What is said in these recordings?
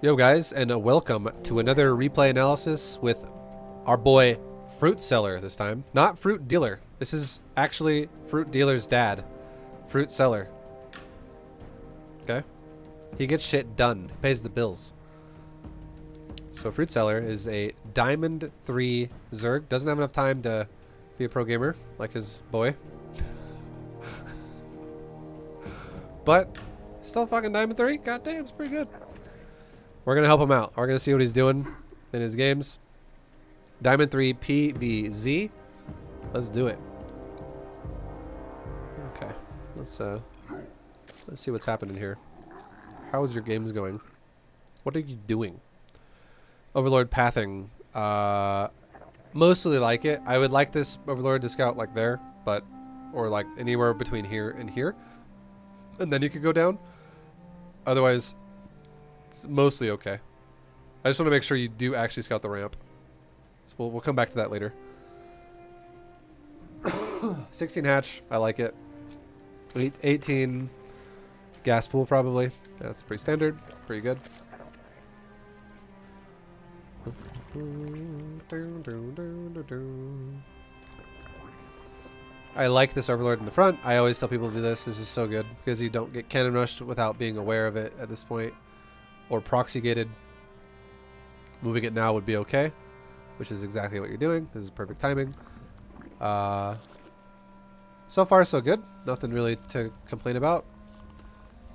Yo guys, and welcome to another replay analysis with our boy Fruit Seller this time. Not Fruit Dealer. This is actually Fruit Dealer's dad. Fruit Seller. Okay? He gets shit done. He pays the bills. So Fruit Seller is a Diamond 3 Zerg. Doesn't have enough time to be a pro gamer like his boy. But still fucking Diamond 3? God damn, it's pretty good. We're going to help him out. We're going to see what he's doing in his games. Diamond 3 PVZ. Let's do it. Okay. Let's see what's happening here. How is your games going? What are you doing? Overlord pathing. Mostly like it. I would like this Overlord to scout like there, but or like anywhere between here and here. And then you could go down. Otherwise, it's mostly okay. I just want to make sure you do actually scout the ramp. So we'll come back to that later. 16 hatch, I like it. 18 gas pool probably. That's pretty standard, pretty good. I like this Overlord in the front. I always tell people to do this. This is so good because you don't get cannon rushed without being aware of it at this point. Or proxy gated. Moving it now would be okay, which is exactly what you're doing. This is perfect timing. So far so good. Nothing really to complain about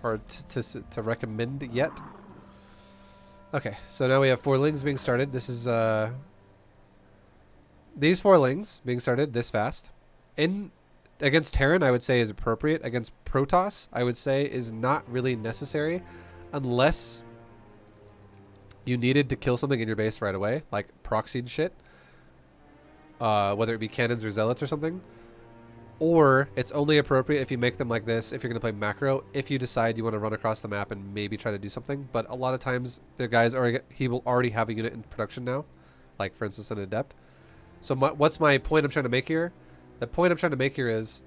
or to recommend yet. Okay, so now we have 4 lings being started. This is these 4 lings being started this fast. Against Terran, I would say is appropriate. Against Protoss, I would say is not really necessary unless you needed to kill something in your base right away, like proxied shit, whether it be cannons or zealots or something. Or it's only appropriate if you make them like this, if you're going to play macro, if you decide you want to run across the map and maybe try to do something. But a lot of times, the guys he will already have a unit in production now, like for instance an Adept. So what's my point I'm trying to make here? The point I'm trying to make here is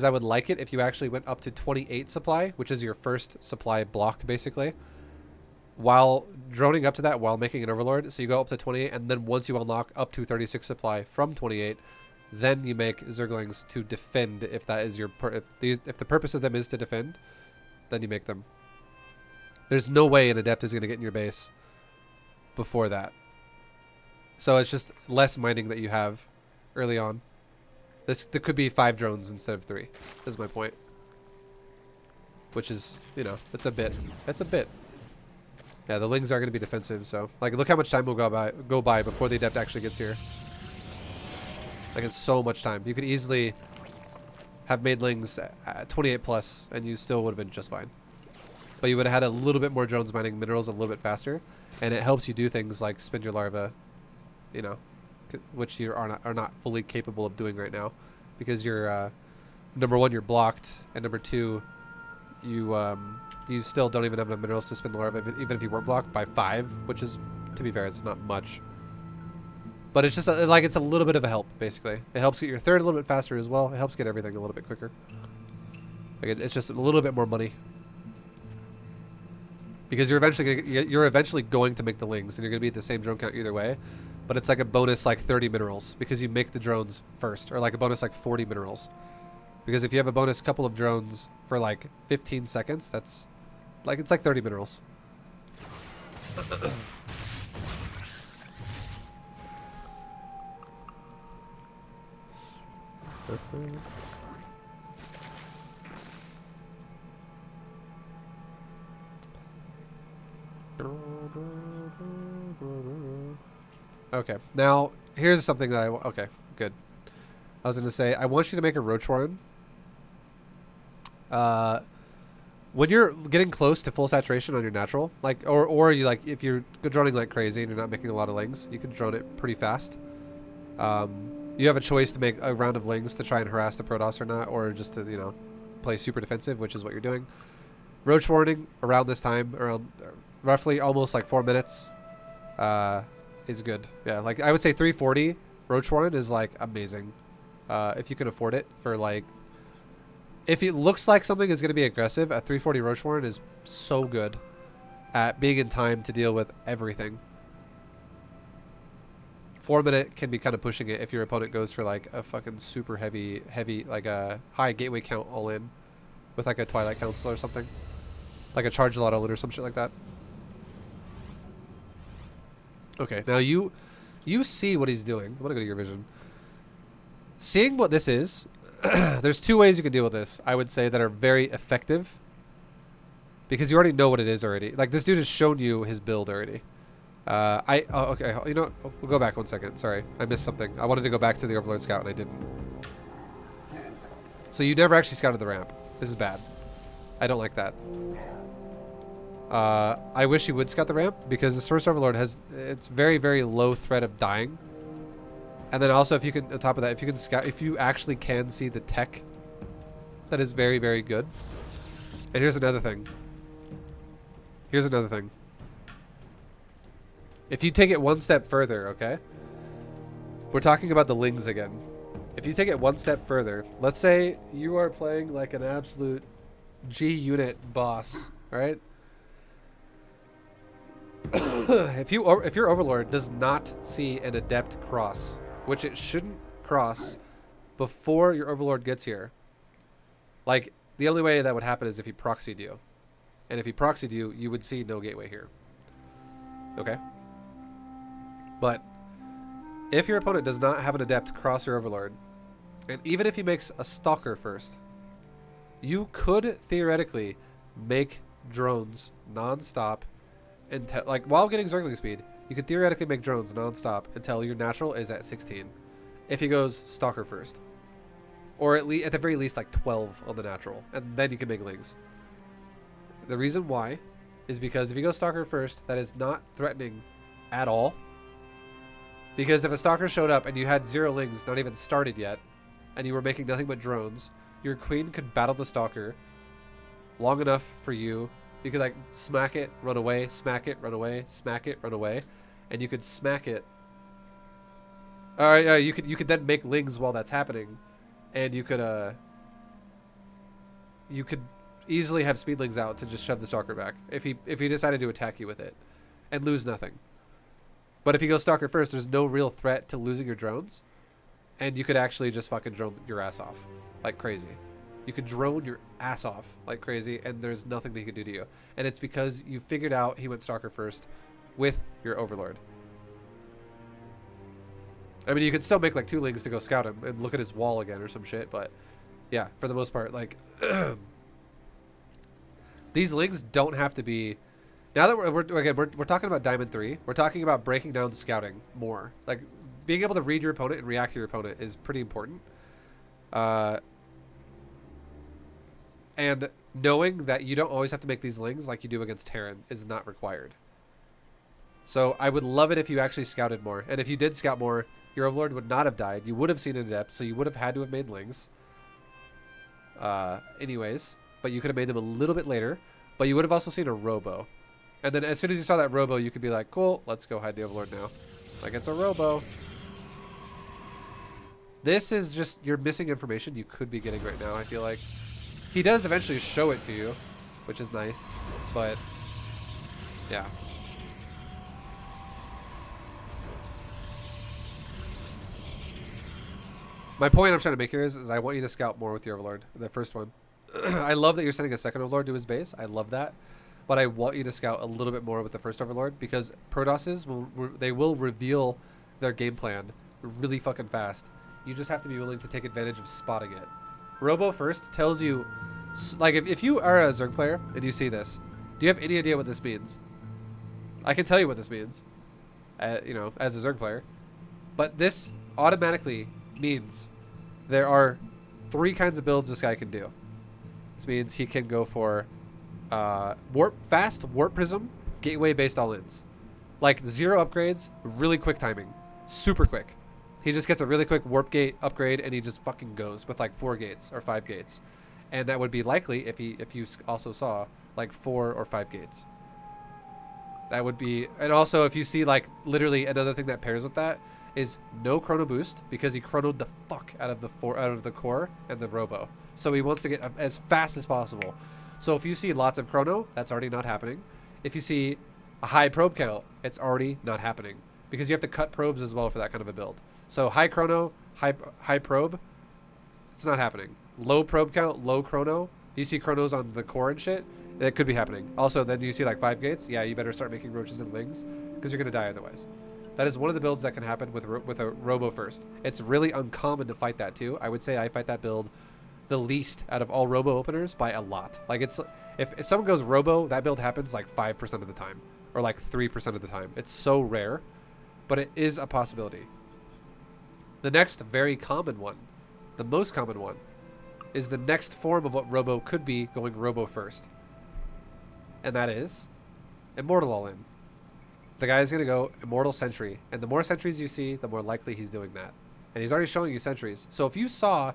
I would like it if you actually went up to 28 supply, which is your first supply block basically, while droning up to that while making an Overlord. So you go up to 28, and then once you unlock up to 36 supply from 28, then you make Zerglings to defend. If that is your if the purpose of them is to defend, then you make them. There's no way an Adept is going to get in your base before that. So it's just less mining that you have early on. There could be 5 drones instead of 3. Is my point. Which is, you know, it's a bit. It's a bit. Yeah, the lings are going to be defensive, so like look how much time will go by before the Adept actually gets here. Like it's so much time. You could easily have made lings 28 plus and you still would have been just fine. But you would have had a little bit more drones mining minerals a little bit faster, and it helps you do things like spin your larva, you know, which you are not fully capable of doing right now because you're number 1 you're blocked, and number 2 you still don't even have enough minerals to spin the larva, even if you weren't blocked by 5, which is, to be fair, it's not much. But it's just like it's a little bit of a help, basically. It helps get your third a little bit faster as well. It helps get everything a little bit quicker. Like it's just a little bit more money. Because you're eventually going to make the lings, and you're going to be at the same drone count either way. But it's like a bonus like 30 minerals because you make the drones first, or like a bonus like 40 minerals. Because if you have a bonus couple of drones for like 15 seconds, that's like it's like 30 minerals. Okay, now here's something that okay, good. I was gonna say I want you to make a Roach Warren. When you're getting close to full saturation on your natural, like or you like if you're droning like crazy and you're not making a lot of lings, you can drone it pretty fast. You have a choice to make a round of lings to try and harass the Protoss or not, or just to, you know, play super defensive, which is what you're doing. Roach warning around this time, around roughly almost like 4 minutes, is good. Yeah, like I would say 340 Roach warning is like amazing, if you can afford it for like If it looks like something is going to be aggressive, a 340 Roach Warren is so good. at being in time to deal with everything. 4 minute can be kind of pushing it if your opponent goes for like a fucking super heavy, like a high gateway count all in with like a Twilight Council or something. Like a charge lot all in or some shit like that. Okay, now you see what he's doing. I'm gonna go to your vision. Seeing what this is, there's two ways you can deal with this, I would say, that are very effective. Because you already know what it is already. Like, this dude has shown you his build already. Okay, you know, we'll go back 1 second. Sorry, I missed something. I wanted to go back to the Overlord Scout and I didn't. So you never actually scouted the ramp. This is bad. I don't like that. I wish you would scout the ramp because this first Overlord has, it's very, very low threat of dying. And then also if you can, on top of that, if you can scout, if you actually can see the tech, that is very, very good. And here's another thing. Here's another thing. If you take it one step further, okay? We're talking about the Lings again. If you take it one step further, let's say you are playing like an absolute G unit boss, right? If your Overlord does not see an Adept cross, which it shouldn't cross before your Overlord gets here, like, the only way that would happen is if he proxied you. And if he proxied you, you would see no gateway here. Okay? But if your opponent does not have an Adept cross your Overlord, and even if he makes a Stalker first, you could theoretically make drones non-stop until, like, while getting Zergling speed, you could theoretically make drones non-stop until your natural is at 16. If he goes Stalker first. Or at the very least like 12 on the natural. And then you can make Lings. The reason why is because if you go Stalker first, that is not threatening at all. Because if a Stalker showed up and you had 0 Lings not even started yet, and you were making nothing but drones, your Queen could battle the Stalker long enough for you. You could like smack it, run away, smack it, run away, smack it, run away, and you could smack it. You could then make Lings while that's happening, and you could easily have Speedlings out to just shove the Stalker back if he decided to attack you with it, and lose nothing. But if you go Stalker first, there's no real threat to losing your drones, and you could actually just fucking drone your ass off like crazy. You could drone your ass off like crazy, and there's nothing that he could do to you. And it's because you figured out he went Stalker first with your Overlord. I mean, you could still make like 2 Lings to go scout him and look at his wall again or some shit, but yeah, for the most part, like these Lings don't have to be. Now that we're talking about Diamond 3, we're talking about breaking down scouting more. Like being able to read your opponent and react to your opponent is pretty important. And knowing that you don't always have to make these Lings like you do against Terran is not required. So I would love it if you actually scouted more. And if you did scout more, your Overlord would not have died. You would have seen an Adept, so you would have had to have made Lings. Anyways, but you could have made them a little bit later. But you would have also seen a Robo. And then as soon as you saw that Robo, you could be like, cool, let's go hide the Overlord now. Like, it's a Robo. This is just, you're missing information you could be getting right now, I feel like. He does eventually show it to you, which is nice, but yeah. My point I'm trying to make here is I want you to scout more with your Overlord, the first one. I love that you're sending a second Overlord to his base. I love that. But I want you to scout a little bit more with the first Overlord because Protosses, they will reveal their game plan really fucking fast. You just have to be willing to take advantage of spotting it. Robo first tells you, like, if you are a Zerg player and you see this, do you have any idea what this means? I can tell you what this means, you know, as a Zerg player. But this automatically means there are 3 kinds of builds this guy can do. This means he can go for fast warp prism, gateway based all-ins. Like 0 upgrades, really quick timing, super quick. He just gets a really quick warp gate upgrade and he just fucking goes with like 4 gates or 5 gates. And that would be likely if you also saw like 4 or 5 gates. That would be, and also if you see like literally another thing that pairs with that is no chrono boost because he chronoed the fuck out of the core and the Robo. So he wants to get as fast as possible. So if you see lots of chrono, that's already not happening. If you see a high probe count, it's already not happening because you have to cut probes as well for that kind of a build. So high chrono, high probe, it's not happening. Low probe count, low chrono. You see chronos on the core and shit. It could be happening. Also, then you see like 5 gates. Yeah, you better start making roaches and lings because you're gonna die otherwise. That is one of the builds that can happen with a robo first. It's really uncommon to fight that too. I would say I fight that build the least out of all robo openers by a lot. Like it's if someone goes robo, that build happens like 5% of the time or like 3% of the time. It's so rare, but it is a possibility. The next very common one, the most common one, is the next form of what robo could be going robo first. And that is Immortal All-In. The guy's going to go Immortal Sentry. And the more sentries you see, the more likely he's doing that. And he's already showing you sentries. So if you saw,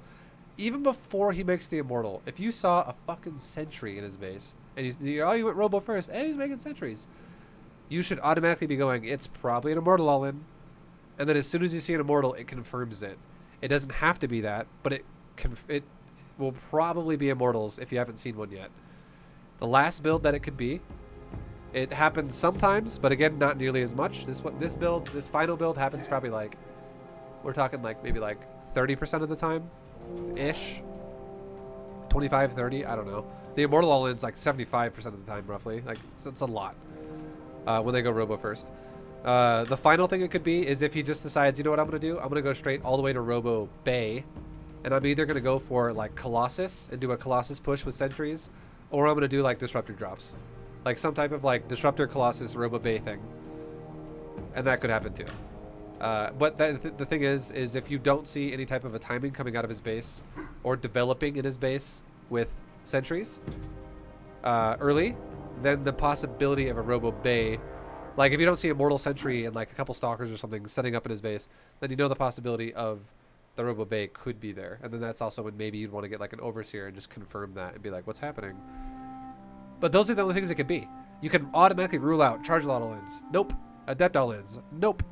even before he makes the Immortal, if you saw a fucking sentry in his base, and you went robo first, and he's making sentries, you should automatically be going, it's probably an Immortal All-In. And then as soon as you see an Immortal, it confirms it. It doesn't have to be that, but it will probably be Immortals if you haven't seen one yet. The last build that it could be, it happens sometimes, but again, not nearly as much. This final build happens probably like, we're talking like maybe like 30% of the time ish. 25, 30, I don't know. The Immortal All-In's like 75% of the time roughly. Like it's a lot when they go robo first. The final thing it could be is if he just decides, you know what I'm going to do? I'm going to go straight all the way to robo Bay, and I'm either going to go for like Colossus and do a Colossus push with sentries, or I'm going to do like Disruptor drops. Like some type of like Disruptor Colossus Robo Bay thing. And that could happen too. But the thing is if you don't see any type of a timing coming out of his base or developing in his base with sentries early, then the possibility of a Robo Bay, like if you don't see Immortal Sentry and like a couple Stalkers or something setting up in his base, then you know the possibility of the Robo Bay could be there. And then that's also when maybe you'd want to get like an Overseer and just confirm that and be like, what's happening? But those are the only things it could be. You can automatically rule out Charge Lot All-Ins. Nope. Adept All-Ins. Nope.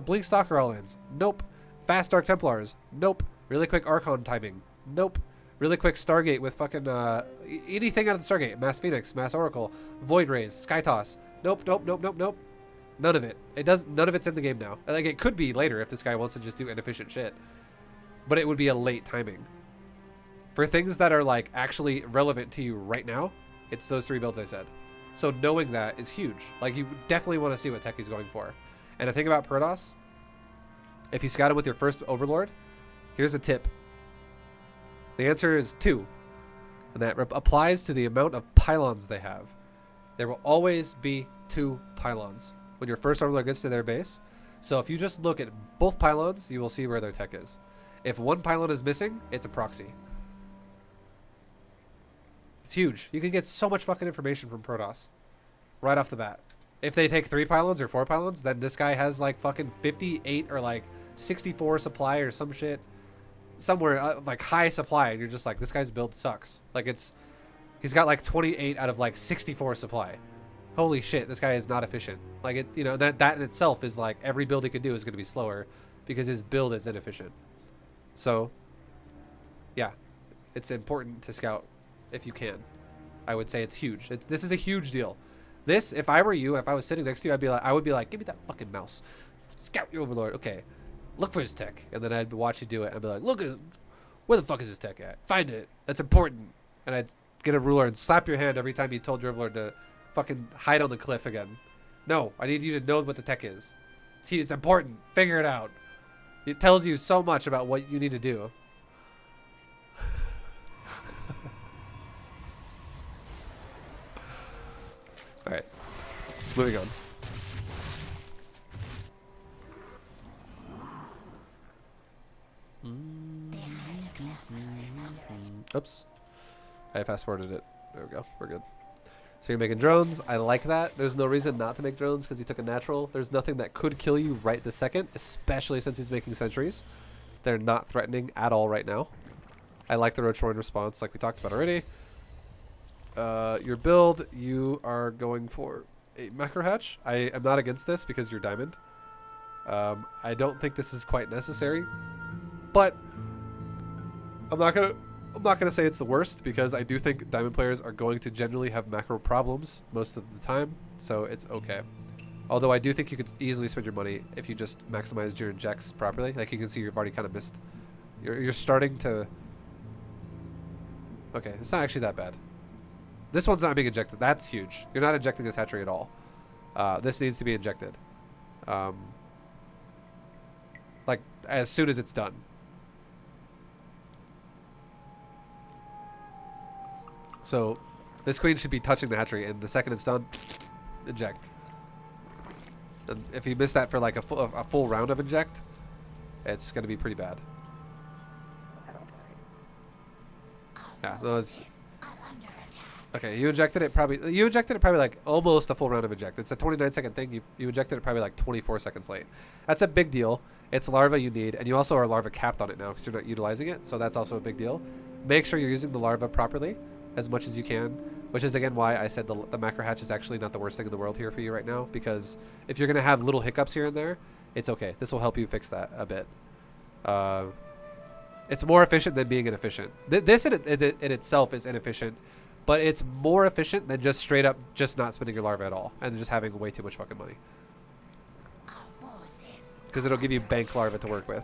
Blink Stalker All-Ins. Nope. Fast Dark Templars. Nope. Really quick Archon timing. Nope. Really quick Stargate with fucking anything out of the Stargate. Mass Phoenix, Mass Oracle, Void Rays, Sky Toss. Nope, nope, nope, nope, nope. None of it. None of it's in the game now. Like it could be later if this guy wants to just do inefficient shit. But it would be a late timing. For things that are like actually relevant to you right now, it's those 3 builds I said. So knowing that is huge. Like you definitely want to see what tech he's going for. And the thing about Protoss, if you scout him with your first Overlord, here's a tip. The answer is 2. And that applies to the amount of pylons they have. There will always be 2 pylons when your first Overlord gets to their base. So if you just look at both pylons, you will see where their tech is. If one pylon is missing, it's a proxy. It's huge. You can get so much fucking information from Protoss right off the bat. If they take 3 pylons or 4 pylons, then this guy has like fucking 58 or like 64 supply or some shit. Somewhere like high supply, and you're just like, this guy's build sucks. Like he's got like 28 out of like 64 supply. Holy shit, this guy is not efficient. Like it, you know, that in itself is like every build he could do is going to be slower because his build is inefficient. So yeah, it's important to scout if you can. I would say it's huge. This is a huge deal. This, if I were you, if I was sitting next to you, I would be like, give me that fucking mouse. Scout your Overlord. Okay. Look for his tech. And then I'd watch you do it. I'd be like, look at, where the fuck is his tech at? Find it. That's important. And I'd get a ruler and slap your hand every time you told your Overlord to fucking hide on the cliff again. No, I need you to know what the tech is. It's important. Figure it out. It tells you so much about what you need to do. Alright. Moving on. Oops. I fast forwarded it. There we go. We're good. So you're making drones. I like that. There's no reason not to make drones because he took a natural. There's nothing that could kill you right this second, especially since he's making sentries. They're not threatening at all right now. I like the Roach Roaring response like we talked about already. Your build, you are going for a Macro Hatch. I am not against this because you're diamond. I don't think this is quite necessary, but I'm not gonna I'm not going to say it's the worst because I do think diamond players are going to generally have macro problems most of the time, so it's okay. Although I do think you could easily spend your money if you just maximized your injects properly. Like you can see you've already kind of missed. You're starting to... Okay, it's not actually that bad. This one's not being injected. That's huge. You're not injecting this hatchery at all. This needs to be injected. Like, as soon as it's done. So, this queen should be touching the hatchery, and the second it's done, inject. And if you miss that for like a full round of inject, it's going to be pretty bad. Yeah, no, it's... Okay, you injected it probably like almost a full round of inject. It's a 29-second thing. You injected it probably like 24 seconds late. That's a big deal. It's larva you need, and you also are larva capped on it now because you're not utilizing it, so that's also a big deal. Make sure you're using the larva properly as much as you can, which is again why I said the macro hatch is actually not the worst thing in the world here for you right now, because if you're going to have little hiccups here and there, it's okay. This will help you fix that a bit. It's more efficient than being inefficient. This in itself is inefficient, but it's more efficient than just straight up just not spending your larva at all and just having way too much fucking money. Because it'll give you bank larva to work with.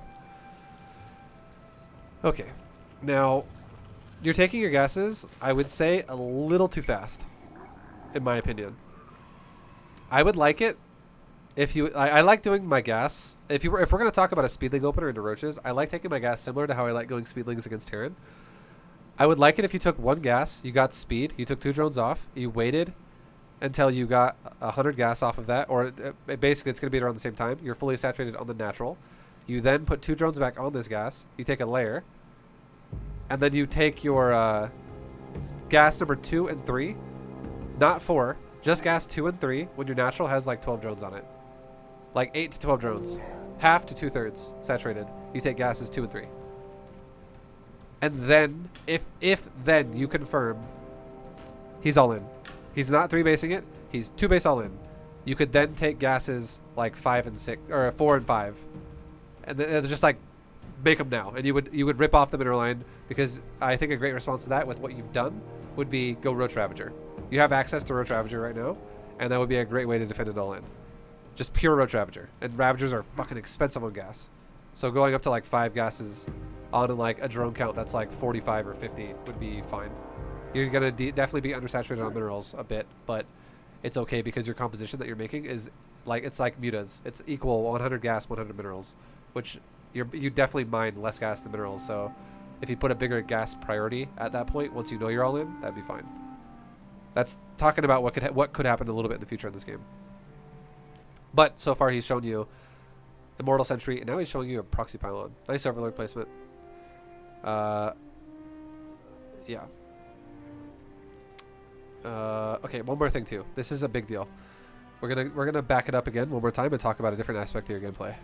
Okay. Now, you're taking your gases, I would say, a little too fast, in my opinion. I would like it if you... I like doing my gas. If we're going to talk about a speedling opener into roaches, I like taking my gas similar to how I like going speedlings against Terran. I would like it if you took one gas, you got speed, you took 2 drones off, you waited until you got 100 gas off of that, or basically it's going to be around the same time. You're fully saturated on the natural. You then put 2 drones back on this gas. You take a layer, and then you take your gas number 2 and 3, not 4, just gas 2 and 3 when your natural has like 12 drones on it. Like 8 to 12 drones. Half to 2/3 saturated. You take gases 2 and 3. And then, if then you confirm he's all in. He's not 3-basing it. He's 2-base all in. You could then take gases like 5 and 6, or 4 and 5. And then just like make them now. And you would rip off the mineral line, because I think a great response to that with what you've done would be go Roach Ravager. You have access to Roach Ravager right now, and that would be a great way to defend it all in. Just pure Roach Ravager. And Ravagers are fucking expensive on gas. So going up to like 5 gases on like a drone count that's like 45 or 50 would be fine. You're going to definitely be undersaturated on minerals a bit, but it's okay because your composition that you're making is like, it's like mutas. It's equal 100 gas, 100 minerals, which you definitely mine less gas than minerals. So if you put a bigger gas priority at that point, once you know you're all in, that'd be fine. That's talking about what could happen a little bit in the future in this game. But so far he's shown you Immortal Sentry, and now he's showing you a Proxy Pylon. Nice Overlord placement. Yeah. Okay, one more thing too. This is a big deal. We're gonna back it up again one more time and talk about a different aspect of your gameplay.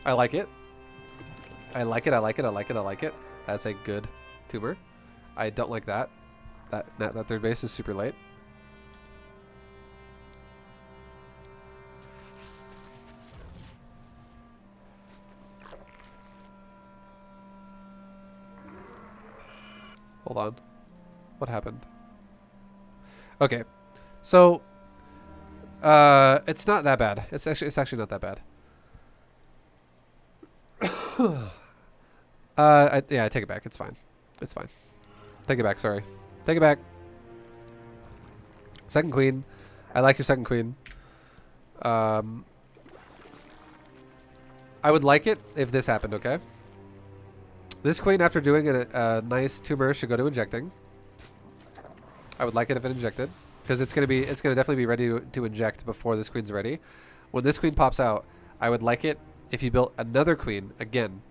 I like it. I like it. I like it. I like it. I like it. That's a good tumor. I don't like that. That third base is super late. Hold on. What happened? Okay. So it's not that bad. It's actually not that bad. Yeah, I take it back. It's fine. It's fine. Take it back, sorry. Take it back. Second queen. I like your second queen. I would like it if this happened, okay? This queen, after doing a nice tumor, should go to injecting. I would like it if it injected, because it's gonna definitely be ready to inject before this queen's ready. When this queen pops out, I would like it if you built another queen again,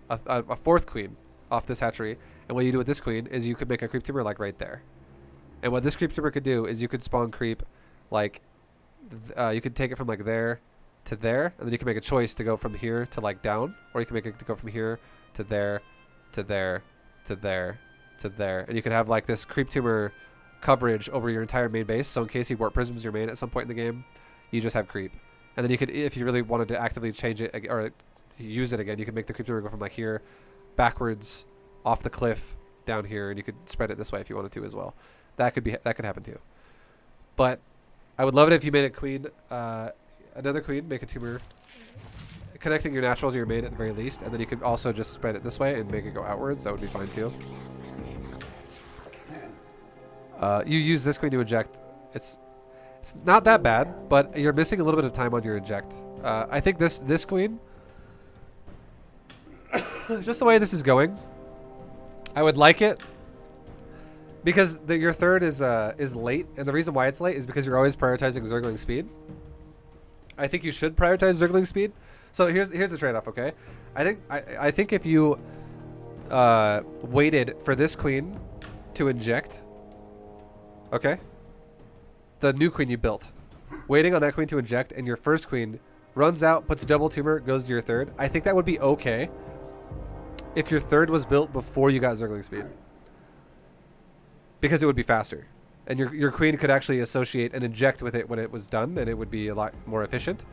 a fourth queen off this hatchery. And what you do with this queen is you could make a creep tumor like right there. And what this creep tumor could do is you could spawn creep, like you could take it from like there to there, and then you can make a choice to go from here to like down, or you can make it to go from here to there, to there, to there, to there, and you could have like this creep tumor coverage over your entire main base. So in case he warp prisms your main at some point in the game, you just have creep. And then you could, if you really wanted to actively change it or use it again, you can make the creep tumor go from like here, backwards, off the cliff, down here, and you could spread it this way if you wanted to as well. That could happen too. But I would love it if you made a queen, another queen, make a tumor, connecting your natural to your main at the very least, and then you could also just spread it this way and make it go outwards. That would be fine too. You use this queen to inject. It's not that bad, but you're missing a little bit of time on your inject. I think this queen, just the way this is going, I would like it because your third is late, and the reason why it's late is because you're always prioritizing Zergling speed. I think you should prioritize Zergling speed. So here's the trade-off, okay? I think if you waited for this queen to inject, okay? The new queen you built, waiting on that queen to inject, and your first queen runs out, puts double tumor, goes to your third. I think that would be okay if your third was built before you got Zergling speed, because it would be faster, and your queen could actually associate and inject with it when it was done, and it would be a lot more efficient.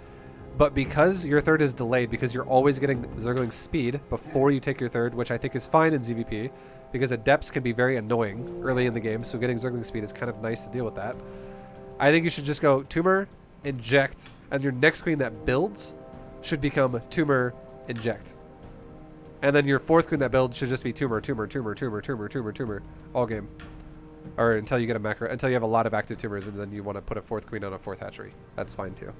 But because your third is delayed, because you're always getting Zergling speed before you take your third, which I think is fine in ZvP, because adepts can be very annoying early in the game, so getting Zergling speed is kind of nice to deal with that. I think you should just go tumor, inject, and your next queen that builds should become tumor, inject. And then your fourth queen that builds should just be tumor, tumor, tumor, tumor, tumor, tumor, tumor, all game. Or until you get a macro, until you have a lot of active tumors, and then you want to put a fourth queen on a fourth hatchery. That's fine too.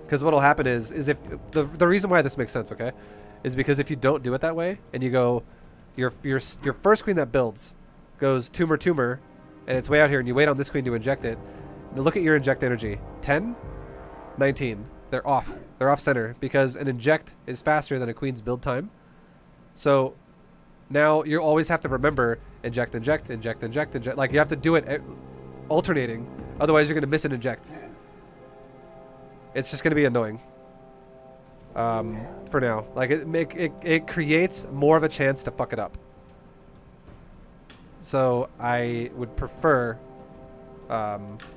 Because what'll happen is if the reason why this makes sense, okay, is because if you don't do it that way and you go, your first queen that builds goes tumor, tumor, and it's way out here, and you wait on this queen to inject it. Now look at your inject energy, 10, 19. They're off. They're off center because an inject is faster than a queen's build time. So now you always have to remember inject, inject, inject, inject, inject. Like you have to do it alternating, otherwise you're gonna miss an inject. It's just gonna be annoying. For now, like it creates more of a chance to fuck it up. So I would prefer,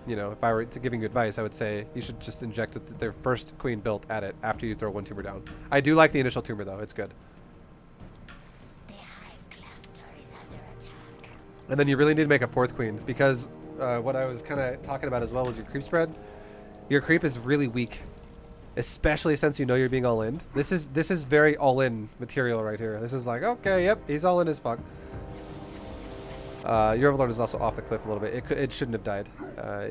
you know, if I were giving you advice, I would say you should just inject with their first queen built at it after you throw one tumor down. I do like the initial tumor though; it's good. And then you really need to make a fourth queen because what I was kind of talking about as well was your creep spread. Your creep is really weak, especially since you know you're being all in. This is very all in material right here. This is like, okay, yep, he's all in as fuck. Your Overlord is also off the cliff a little bit. It shouldn't have died.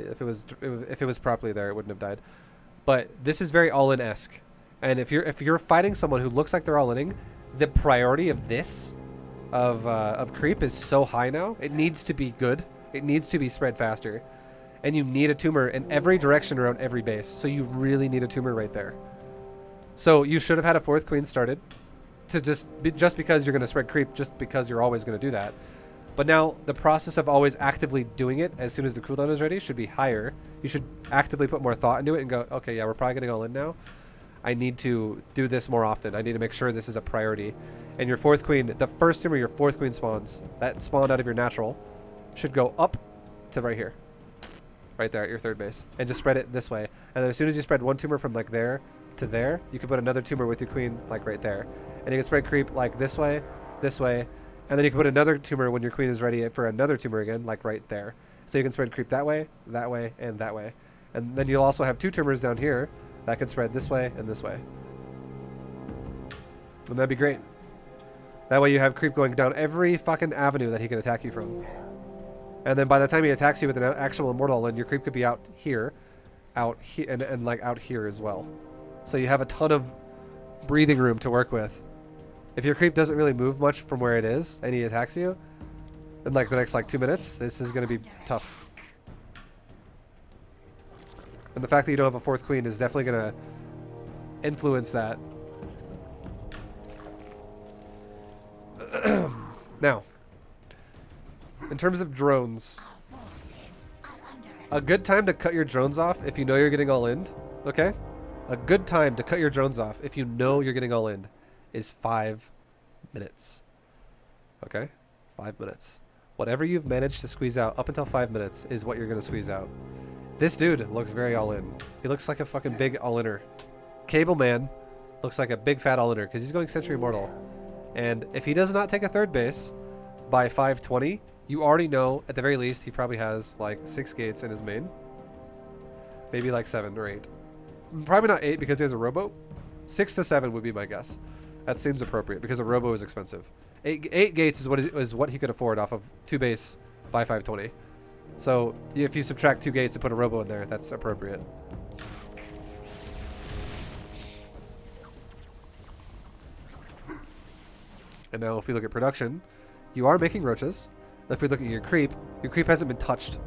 If it was properly there, it wouldn't have died. But this is very all in-esque. And if you're fighting someone who looks like they're all inning, the priority of this of creep is so high now. It needs to be good. It needs to be spread faster. And you need a tumor in every direction around every base. So you really need a tumor right there. So you should have had a fourth queen started to just because you're going to spread creep, just because you're always going to do that. But now the process of always actively doing it as soon as the cooldown is ready should be higher. You should actively put more thought into it and go, okay, yeah, we're probably getting all in now. I need to do this more often. I need to make sure this is a priority. And your fourth queen, the first tumor your fourth queen spawns, that spawned out of your natural, should go up to right here. Right there at your third base. And just spread it this way. And then as soon as you spread one tumor from like there to there, you can put another tumor with your queen like right there. And you can spread creep like this way, and then you can put another tumor when your queen is ready for another tumor again, like right there. So you can spread creep that way, and that way. And then you'll also have two tumors down here that can spread this way and this way. And that'd be great. That way you have creep going down every fucking avenue that he can attack you from. And then by the time he attacks you with an actual immortal, then your creep could be out here, and like out here as well. So you have a ton of breathing room to work with. If your creep doesn't really move much from where it is and he attacks you in like the next like 2 minutes, this is going to be tough. And the fact that you don't have a fourth queen is definitely going to influence that. Now, in terms of drones, a good time to cut your drones off if you know you're getting all in, okay? A good time to cut your drones off if you know you're getting all in is 5 minutes. Okay? 5 minutes. Whatever you've managed to squeeze out up until 5 minutes is what you're going to squeeze out. This dude looks very all in. He looks like a fucking big all-inner. Cable Man looks like a big fat all-inner because he's going Sentry Immortal. And if he does not take a third base by 520, you already know, at the very least, he probably has like 6 gates in his main. Maybe like 7 or 8. Probably not 8 because he has a Robo. 6 to 7 would be my guess. That seems appropriate because a Robo is expensive. 8 gates is what he could afford off of 2 base by 520. So if you subtract 2 gates and put a Robo in there, that's appropriate. And now if we look at production, you are making roaches. If we look at your creep hasn't been touched.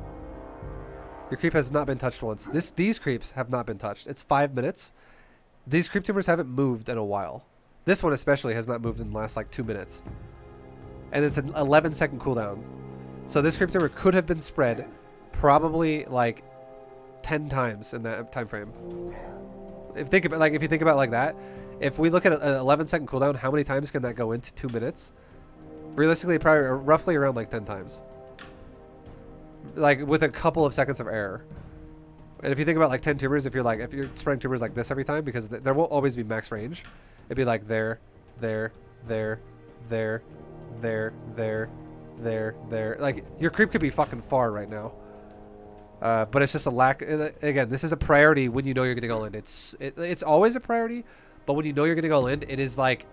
Your creep has not been touched once. These creeps have not been touched. It's 5 minutes. These creep tumors haven't moved in a while. This one especially has not moved in the last like 2 minutes. And it's an 11-second cooldown. So this creep tumor could have been spread probably like 10 times in that time frame. If you think about it like that, if we look at an 11-second cooldown, how many times can that go into 2 minutes? Realistically, probably roughly around like 10 times. Like with a couple of seconds of error. And if you think about like 10 tumors, if you're spreading tumors like this every time, because there won't always be max range. It'd be like there, there, there, there, there, there, there, there. Like your creep could be fucking far right now. But it's just a lack. Again, this is a priority when you know you're getting all in. It's always a priority, but when you know you're getting all in, it is like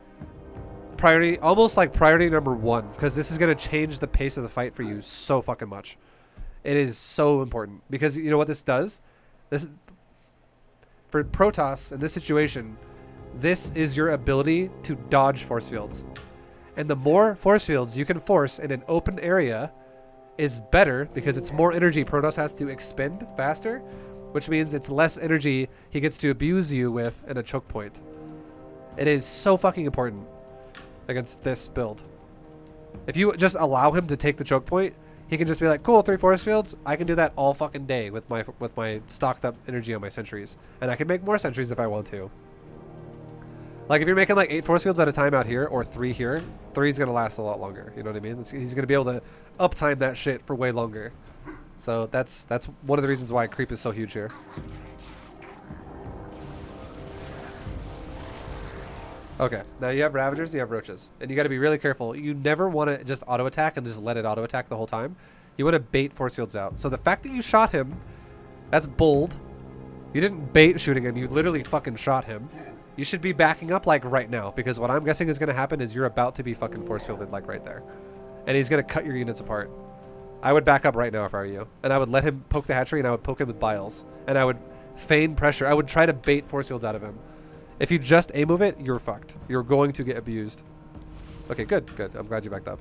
priority, almost like priority number 1, because this is gonna change the pace of the fight for you so fucking much. It is so important because you know what this does. This for Protoss in this situation, this is your ability to dodge force fields, and the more force fields you can force in an open area is better because it's more energy Protoss has to expend faster, which means it's less energy he gets to abuse you with in a choke point. It is so fucking important against this build. If you just allow him to take the choke point, he can just be like, cool, 3 force fields. I can do that all fucking day with my stocked up energy on my sentries, and I can make more sentries if I want to. Like if you're making like 8 force fields at a time out here, or 3 here, 3 is gonna last a lot longer. You know what I mean? He's gonna be able to uptime that shit for way longer. So that's one of the reasons why creep is so huge here. Okay, now you have Ravagers, you have Roaches. And you gotta be really careful. You never wanna just auto attack and just let it auto attack the whole time. You wanna bait force fields out. So the fact that you shot him, that's bold. You didn't bait shooting him, you literally fucking shot him. You should be backing up like right now, because what I'm guessing is gonna happen is you're about to be fucking force fielded like right there. And he's gonna cut your units apart. I would back up right now if I were you. And I would let him poke the hatchery and I would poke him with biles. And I would feign pressure. I would try to bait force fields out of him. If you just A-move it, you're fucked. You're going to get abused. Okay, good, good. I'm glad you backed up.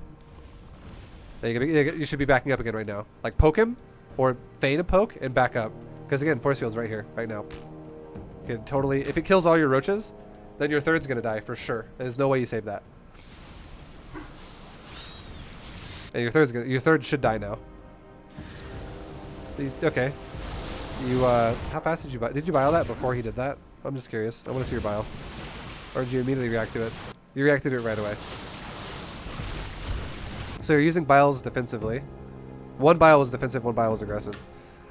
You should be backing up again right now. Like, poke him, or feign a poke, and back up. Because again, force field's right here, right now. You can totally... If it kills all your roaches, then your third's going to die, for sure. There's no way you save that. And your third should die now. Okay. How fast did you buy? Did you buy all that before he did that? I'm just curious. I want to see your bile. Or did you immediately react to it? You reacted to it right away. So you're using biles defensively. One bile was defensive, one bile was aggressive.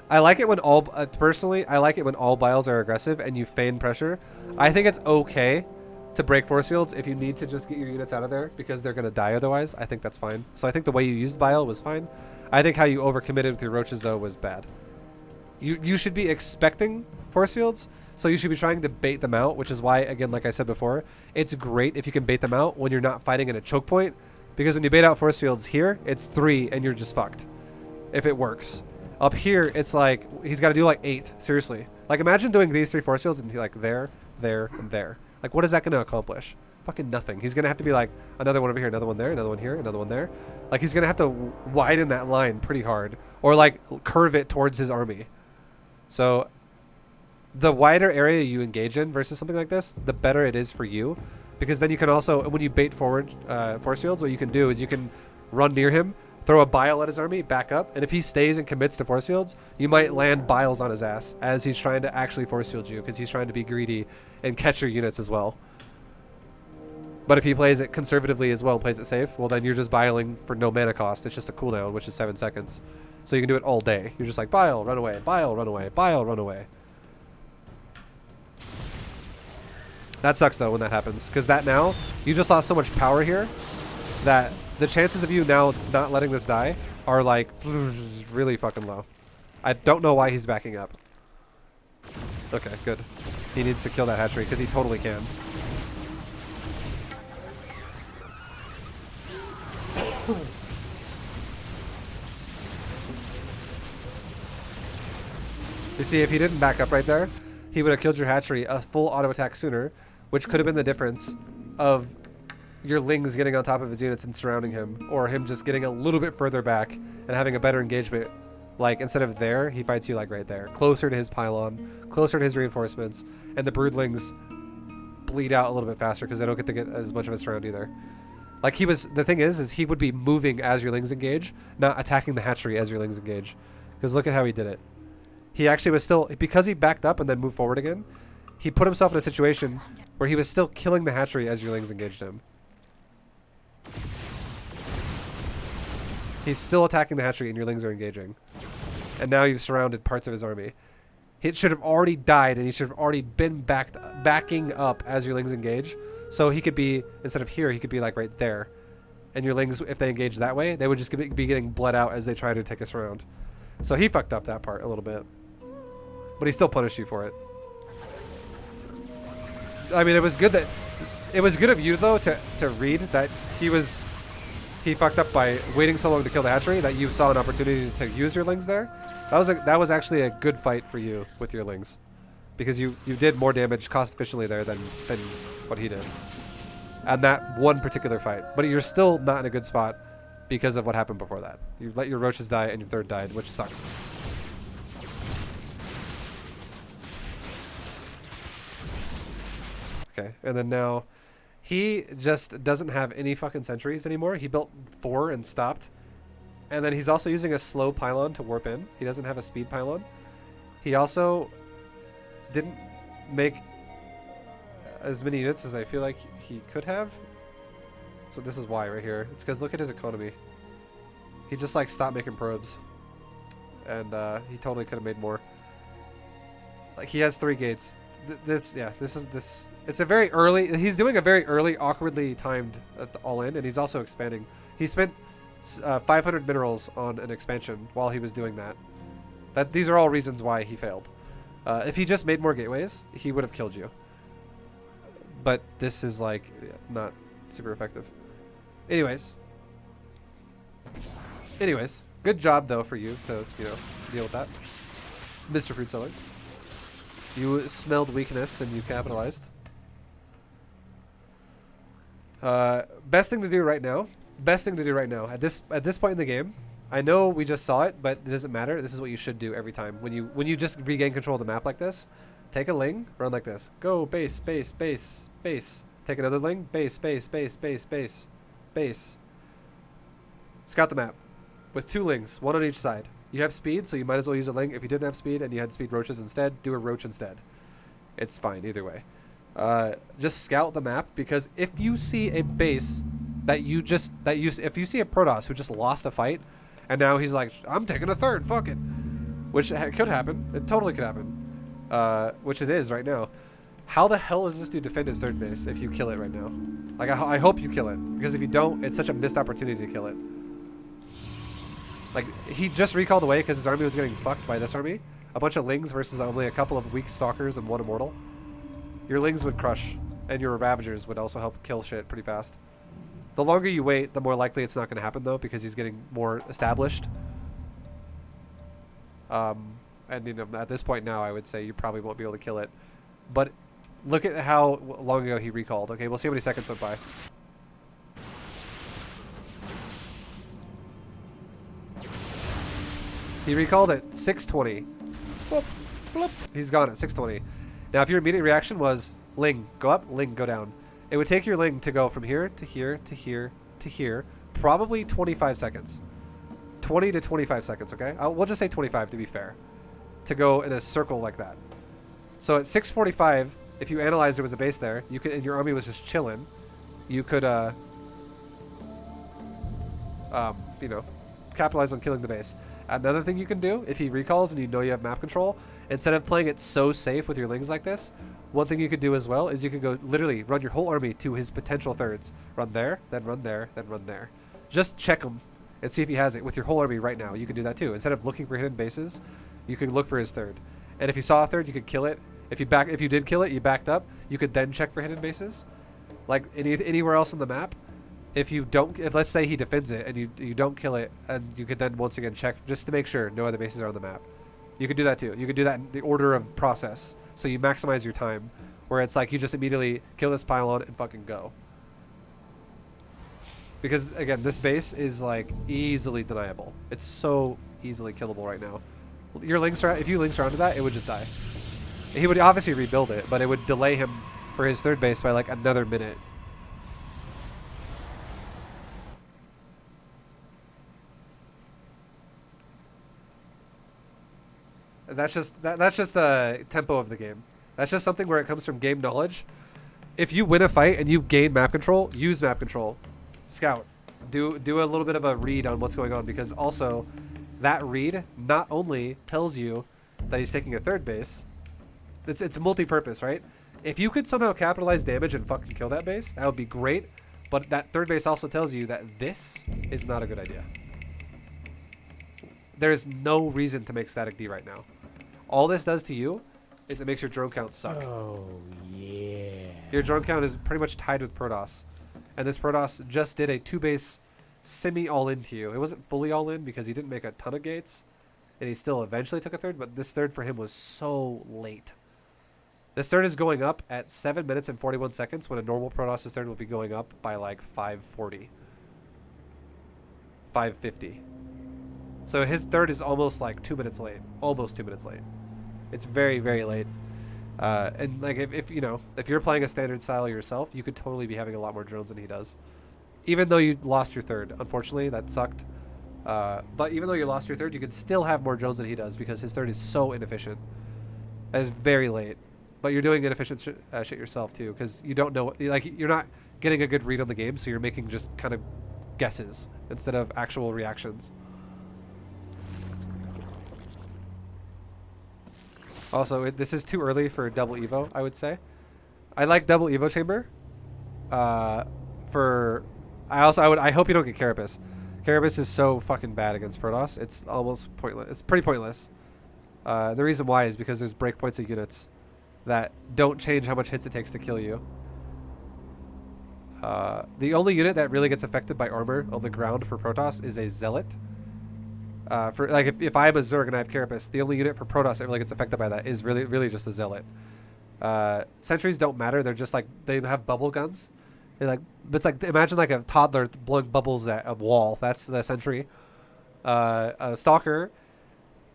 I like it when all... personally, I like it when all biles are aggressive and you feign pressure. I think it's okay to break force fields if you need to just get your units out of there because they're going to die otherwise. I think that's fine. So I think the way you used bile was fine. I think how you overcommitted with your roaches, though, was bad. You should be expecting force fields, so you should be trying to bait them out, which is why, again, like I said before, it's great if you can bait them out when you're not fighting in a choke point, because when you bait out force fields here, it's 3 and you're just fucked, if it works. Up here, it's like, he's got to do like 8, seriously. Like, imagine doing these 3 force fields and like there, there, and there. Like, what is that going to accomplish? Fucking nothing. He's going to have to be like, another one over here, another one there, another one here, another one there. Like, he's going to have to widen that line pretty hard, or like curve it towards his army. So the wider area you engage in versus something like this, the better it is for you, because then you can also, when you bait forward force fields, what you can do is you can run near him, throw a bile at his army, back up, and if he stays and commits to force fields, you might land biles on his ass as he's trying to actually force field you, because he's trying to be greedy and catch your units as well. But if he plays it conservatively as well, plays it safe, well then you're just biling for no mana cost. It's just a cooldown, which is 7 seconds. So you can do it all day. You're just like, bile, run away, bile, run away, bile, run away. That sucks though when that happens, because that now you just lost so much power here that the chances of you now not letting this die are like really fucking low. I don't know why he's backing up. Okay, good. He needs to kill that hatchery because he totally can. You see, if he didn't back up right there, he would have killed your hatchery a full auto attack sooner, which could have been the difference of your Lings getting on top of his units and surrounding him, or him just getting a little bit further back and having a better engagement. Like, instead of there, he fights you like right there, closer to his pylon, closer to his reinforcements, and the broodlings bleed out a little bit faster because they don't get to get as much of a surround either. Like, the thing is he would be moving as your Lings engage, not attacking the hatchery as your Lings engage. Because look at how he did it. He actually was still, because he backed up and then moved forward again, he put himself in a situation where he was still killing the hatchery as your Lings engaged him. He's still attacking the hatchery and your Lings are engaging. And now you've surrounded parts of his army. He should have already died and he should have already been backing up as your Lings engage. So he could be, instead of here, he could be like right there. And your Lings, if they engage that way, they would just be getting bled out as they try to take us around. So he fucked up that part a little bit. But he still punished you for it. I mean, it was good of you though to read that he fucked up by waiting so long to kill the hatchery that you saw an opportunity to use your Lings there. That was actually a good fight for you with your Lings, because you did more damage cost efficiently there than what he did, and that one particular fight. But you're still not in a good spot because of what happened before that. You let your roaches die and your third died, which sucks. Okay, and then now he just doesn't have any fucking sentries anymore. He built 4 and stopped. And then he's also using a slow pylon to warp in. He doesn't have a speed pylon. He also didn't make as many units as I feel like he could have. So this is why right here. It's because look at his economy. He just like stopped making probes. And he totally could have made more. Like he has 3 gates. This is it's a very early, he's doing a very early, awkwardly timed all-in, and he's also expanding. He spent 500 minerals on an expansion while he was doing that. These are all reasons why he failed. If he just made more gateways, he would have killed you. But this is like not super effective. Anyways, good job though for you to deal with that, Mr. Fruit Seller. You smelled weakness and you capitalized. Best thing to do right now at this point in the game, I know we just saw it, but it doesn't matter. This is what you should do every time when you just regain control of the map like this. Take a Ling, run like this. Go base, base, base, base. Take another Ling, base, base, base, base, base, base. Scout the map with 2 Lings, 1 on each side. You have speed, so you might as well use a Ling. If you didn't have speed and you had speed roaches instead, do a roach instead. It's fine either way. Just scout the map, because if you see a base if you see a Protoss who just lost a fight and now he's like, I'm taking a third, fuck it, which could happen. It totally could happen. Which it is right now. How the hell does this dude defend his third base if you kill it right now? Like, I hope you kill it, because if you don't, it's such a missed opportunity to kill it. Like, he just recalled away because his army was getting fucked by this army. A bunch of Lings versus only a couple of weak Stalkers and 1 Immortal. Your Lings would crush, and your Ravagers would also help kill shit pretty fast. The longer you wait, the more likely it's not going to happen, though, because he's getting more established. And at this point now, I would say you probably won't be able to kill it. But look at how long ago he recalled. Okay, we'll see how many seconds went by. He recalled at 620. Boop, bloop. He's gone at 620. Now, if your immediate reaction was Ling, go up, Ling, go down, it would take your Ling to go from here to here to here to here, probably 25 seconds. 20 to 25 seconds, okay? We'll just say 25 to be fair, to go in a circle like that. So at 6:45, if you analyzed there was a base there, you could, and your army was just chilling, you could, capitalize on killing the base. Another thing you can do, if he recalls and you know you have map control, instead of playing it so safe with your lings like this, one thing you could do as well is you could go literally run your whole army to his potential thirds. Run there, then run there, then run there. Just check him and see if he has it with your whole army right now. You can do that too. Instead of looking for hidden bases, you could look for his third. And if you saw a third, you could kill it. If you did kill it, you backed up. You could then check for hidden bases, like anywhere else on the map. If let's say he defends it and you don't kill it, and you could then once again check just to make sure no other bases are on the map. You could do that too. You could do that in the order of process, so you maximize your time, where it's like you just immediately kill this pylon and fucking go. Because again, this base is like easily deniable. It's so easily killable right now. Your links if you links around to that, it would just die. He would obviously rebuild it, but it would delay him for his third base by like another minute. That's just the tempo of the game. That's just something where it comes from game knowledge. If you win a fight and you gain map control, use map control. Scout. Do a little bit of a read on what's going on, because also that read not only tells you that he's taking a third base, it's multi-purpose, right? If you could somehow capitalize damage and fucking kill that base, that would be great. But that third base also tells you that this is not a good idea. There's no reason to make static D right now. All this does to you is it makes your drone count suck. Oh, yeah. Your drone count is pretty much tied with Protoss. And this Protoss just did a 2-base semi all-in to you. It wasn't fully all-in because he didn't make a ton of gates. And he still eventually took a third, but this third for him was so late. This third is going up at 7 minutes and 41 seconds when a normal Protoss's third will be going up by like 5:40. 5:50. So his third is almost like 2 minutes late. Almost 2 minutes late. It's very, very late. And like if you're playing a standard style yourself, you could totally be having a lot more drones than he does. Even though you lost your third. Unfortunately, that sucked. But even though you lost your third, you could still have more drones than he does because his third is so inefficient. That is very late. But you're doing inefficient shit yourself too, because you don't know, like you're not getting a good read on the game, so you're making just kind of guesses instead of actual reactions. Also, this is too early for double Evo, I would say. I like double Evo chamber. I hope you don't get Carapace. Carapace is so fucking bad against Protoss. It's almost pointless. It's pretty pointless. The reason why is because there's breakpoints of units that don't change how much hits it takes to kill you. The only unit that really gets affected by armor on the ground for Protoss is a Zealot. For like if I am a Zerg and I have Carapace, the only unit for Protoss that really gets affected by that is really just a Zealot. Sentries don't matter. They're just like, they have bubble guns. It's like imagine like a toddler blowing bubbles at a wall. That's the Sentry. A Stalker,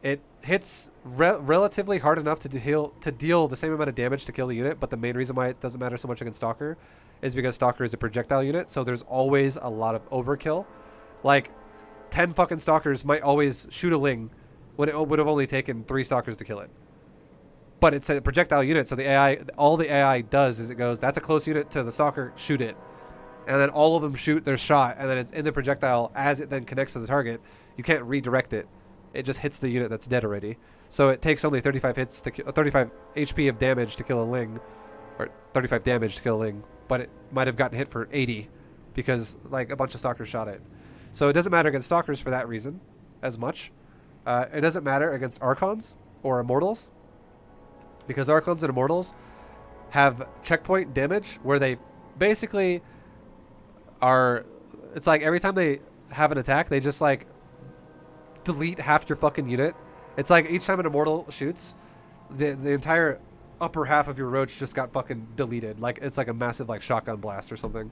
it hits relatively hard enough to deal the same amount of damage to kill the unit, but the main reason why it doesn't matter so much against Stalker is because Stalker is a projectile unit, so there's always a lot of overkill. Like 10 fucking Stalkers might always shoot a Ling when it would have only taken 3 Stalkers to kill it. But it's a projectile unit, so all the AI does is it goes, that's a close unit to the Stalker, shoot it. And then all of them shoot their shot, and then it's in the projectile as it then connects to the target. You can't redirect it. It just hits the unit that's dead already. So it takes only 35 hits to 35 HP of damage to kill a Ling, or 35 damage to kill a Ling, but it might have gotten hit for 80 because like a bunch of Stalkers shot it. So it doesn't matter against Stalkers for that reason as much. It doesn't matter against Archons or Immortals, because Archons and Immortals have checkpoint damage where they basically are, it's like every time they have an attack, they just like delete half your fucking unit. It's like each time an Immortal shoots, the entire upper half of your roach just got fucking deleted. Like it's like a massive like shotgun blast or something.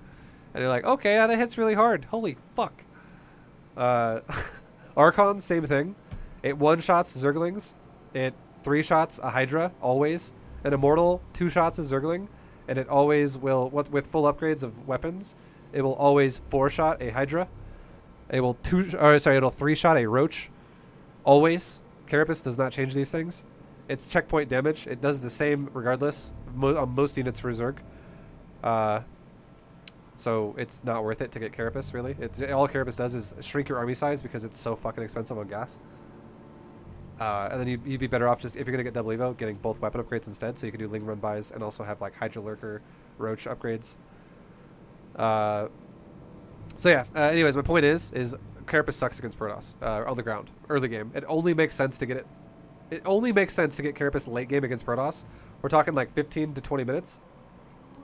And you're like, okay, yeah, that hits really hard. Holy fuck. Archons, same thing. It one-shots Zerglings. It 3-shots a Hydra, always. An Immortal, 2 shots a Zergling. And it always will, with full upgrades of weapons, it will always 4-shot a Hydra. It will it'll 3-shot a Roach. Always. Carapace does not change these things. It's checkpoint damage. It does the same regardless on most units for Zerg. So it's not worth it to get Carapace, really. All Carapace does is shrink your army size because it's so fucking expensive on gas. And then you'd be better off just, if you're going to get double Evo, getting both weapon upgrades instead. So you can do Ling Run buys and also have like Hydra Lurker, Roach upgrades. So yeah, anyways, my point is Carapace sucks against Protoss on the ground, early game. It only makes sense to get it. It only makes sense to get Carapace late game against Protoss. We're talking like 15 to 20 minutes.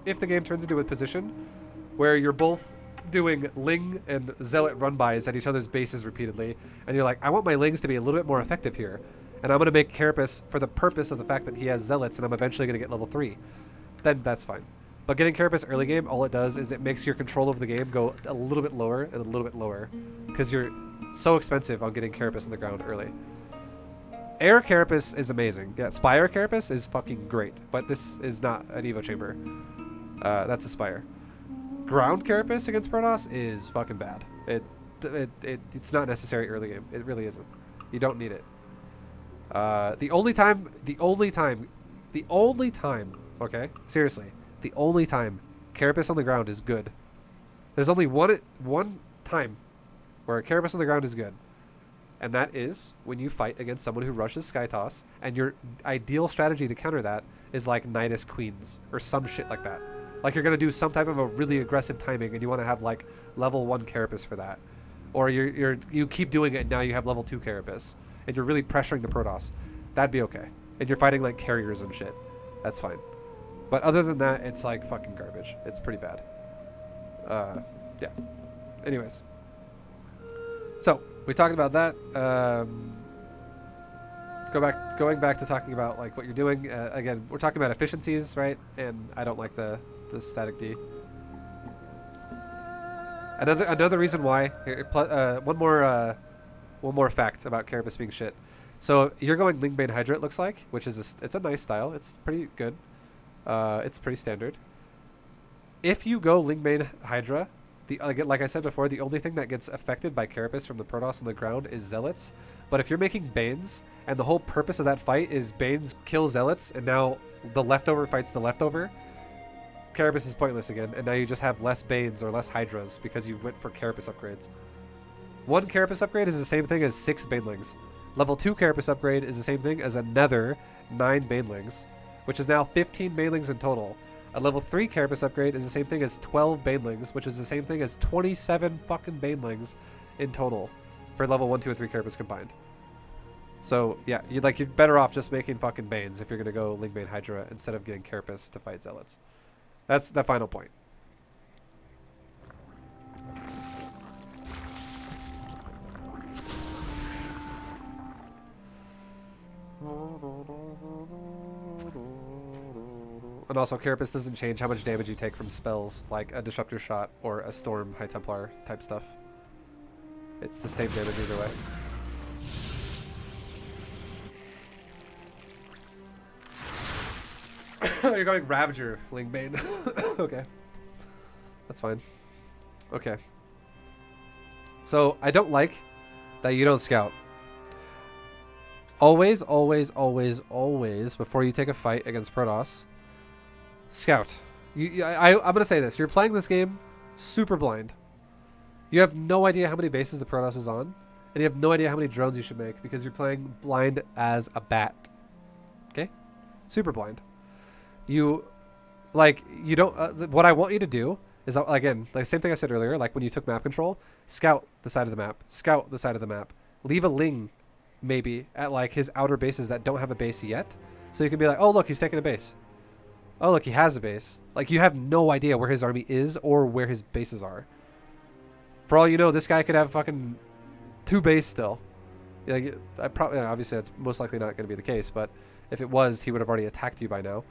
If the game turns into a position where you're both doing Ling and Zealot run-bys at each other's bases repeatedly, and you're like, I want my Lings to be a little bit more effective here, and I'm going to make Carapace for the purpose of the fact that he has Zealots and I'm eventually going to get level 3, then that's fine. But getting Carapace early game, all it does is it makes your control of the game go a little bit lower and a little bit lower, because you're so expensive on getting Carapace on the ground early. Air Carapace is amazing. Yeah, Spire Carapace is fucking great, but this is not an Evo Chamber. That's a Spire. Ground Carapace against Protoss is fucking bad. It's not necessary early game. It really isn't. You don't need it. The only time, okay, seriously, the only time Carapace on the ground is good. There's only one time where Carapace on the ground is good. And that is when you fight against someone who rushes Sky Toss, and your ideal strategy to counter that is like Nidus Queens or some shit like that. Like you're going to do some type of a really aggressive timing and you want to have like level 1 Carapace for that. Or you keep doing it and now you have level 2 Carapace and you're really pressuring the Protoss. That'd be okay. And you're fighting like carriers and shit. That's fine. But other than that, it's like fucking garbage. It's pretty bad. Yeah. Anyways. So, we talked about that. Going back to talking about like what you're doing. Again, we're talking about efficiencies, right? And I don't like the static D. Another reason why. One more fact about Carapace being shit. So you're going Lingbane Hydra, it looks like, which is it's a nice style. It's pretty good. It's pretty standard. If you go Lingbane Hydra, like I said before, the only thing that gets affected by Carapace from the Protoss on the ground is Zealots. But if you're making Banes, and the whole purpose of that fight is Banes kill Zealots, and now the leftover fights the leftover, Carapace is pointless again, and now you just have less Banes or less Hydras because you went for Carapace upgrades. 1 Carapace upgrade is the same thing as 6 Banelings. Level 2 Carapace upgrade is the same thing as another 9 Banelings, which is now 15 Banelings in total. A level 3 Carapace upgrade is the same thing as 12 Banelings, which is the same thing as 27 fucking Banelings in total for level 1, 2, and 3 Carapace combined. So, yeah, you're better off just making fucking Banes if you're going to go Lingbane Hydra instead of getting Carapace to fight Zealots. That's the final point. And also, Carapace doesn't change how much damage you take from spells like a Disruptor Shot or a Storm High Templar type stuff. It's the same damage either way. You're going Ravager, Lingbane. Okay. That's fine. Okay. So, I don't like that you don't scout. Always, always, always, always, before you take a fight against Protoss, scout. I'm going to say this. You're playing this game super blind. You have no idea how many bases the Protoss is on, and you have no idea how many drones you should make because you're playing blind as a bat. Okay? Super blind. You don't, what I want you to do is, again, like same thing I said earlier, like when you took map control, scout the side of the map, scout the side of the map, leave a Ling maybe at like his outer bases that don't have a base yet. So you can be like, oh, look, he's taking a base. Oh, look, he has a base. Like you have no idea where his army is or where his bases are. For all you know, this guy could have fucking 2 base still. Like, obviously that's most likely not going to be the case, but if it was, he would have already attacked you by now.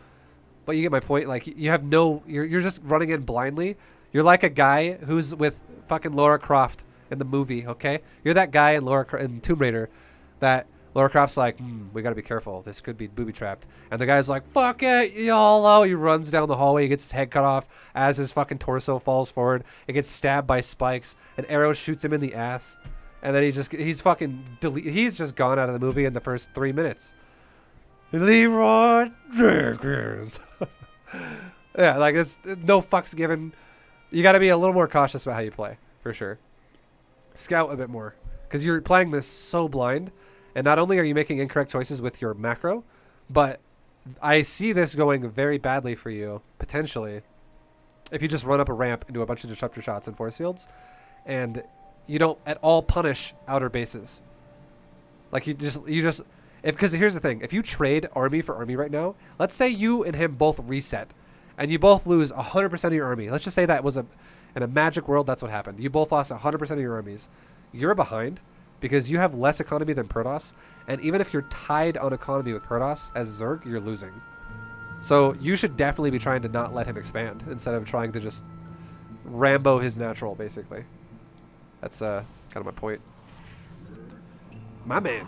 But you get my point. Like, you have no... You're just running in blindly. You're like a guy who's with fucking Lara Croft in the movie, okay? You're that guy in Tomb Raider that Lara Croft's like, we gotta be careful. This could be booby-trapped. And the guy's like, fuck it, YOLO. He runs down the hallway. He gets his head cut off as his fucking torso falls forward. It gets stabbed by spikes. An arrow shoots him in the ass. And then he's just gone out of the movie in the first 3 minutes. Leroy Jenkins. Yeah, like it's no fucks given. You got to be a little more cautious about how you play, for sure. Scout a bit more, because you're playing this so blind, and not only are you making incorrect choices with your macro, but I see this going very badly for you, potentially, if you just run up a ramp and do a bunch of disruptor shots and force fields, and you don't at all punish outer bases. Like because here's the thing, if you trade army for army right now, let's say you and him both reset, and you both lose 100% of your army. Let's just say that was in a magic world, that's what happened. You both lost 100% of your armies. You're behind because you have less economy than Protoss, and even if you're tied on economy with Protoss as Zerg, you're losing. So you should definitely be trying to not let him expand instead of trying to just Rambo his natural, basically. That's kind of my point. My man.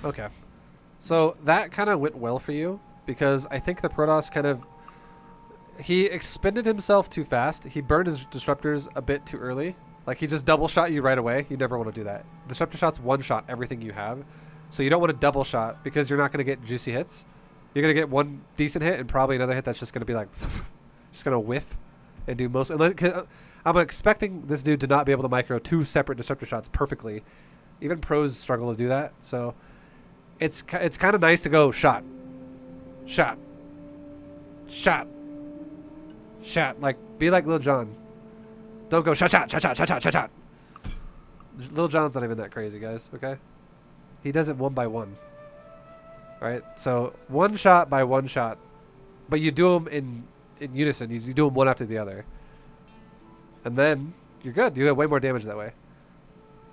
Okay. So that kind of went well for you because I think the Protoss kind of... He expended himself too fast. He burned his disruptors a bit too early. Like, he just double shot you right away. You never want to do that. Disruptor shots one shot everything you have. So you don't want to double shot because you're not going to get juicy hits. You're going to get one decent hit and probably another hit that's just going to be like... just going to whiff and do most... I'm expecting this dude to not be able to micro two separate disruptor shots perfectly. Even pros struggle to do that. So it's kind of nice to go shot. Shot. Shot. Shot. Like, be like Lil Jon. Don't go shot, shot, shot, shot, shot, shot, shot, shot. Lil Jon's not even that crazy, guys, okay? He does it one by one. Right? So, one shot by one shot. But you do them in unison. You do them one after the other. And then, you're good. You get way more damage that way.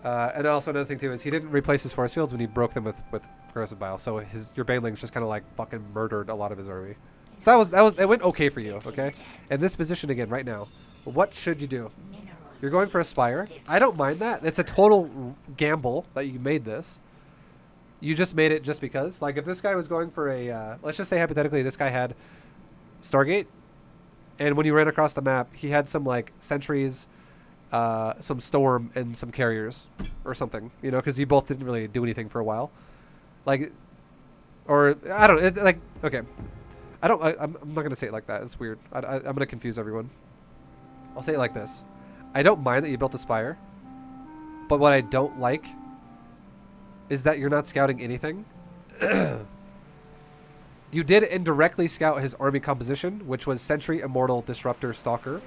And also another thing, too, is he didn't replace his force fields when he broke them with Corrosive Bile. So, your banelings just kind of, like, fucking murdered a lot of his army. So it went okay for you, okay? In this position again, right now, what should you do? You're going for a Spire. I don't mind that. It's a total gamble that you made this. You just made it just because. Like, if this guy was going for a, let's just say hypothetically this guy had Stargate, and when you ran across the map, he had some, like, sentries, some Storm, and some carriers, or something, you know, because you both didn't really do anything for a while. Like, or, I don't know, like, okay. I'm not going to say it like that. It's weird. I'm going to confuse everyone. I'll say it like this. I don't mind that you built a Spire, but what I don't like is that you're not scouting anything. You did indirectly scout his army composition, which was Sentry, Immortal, Disruptor, Stalker.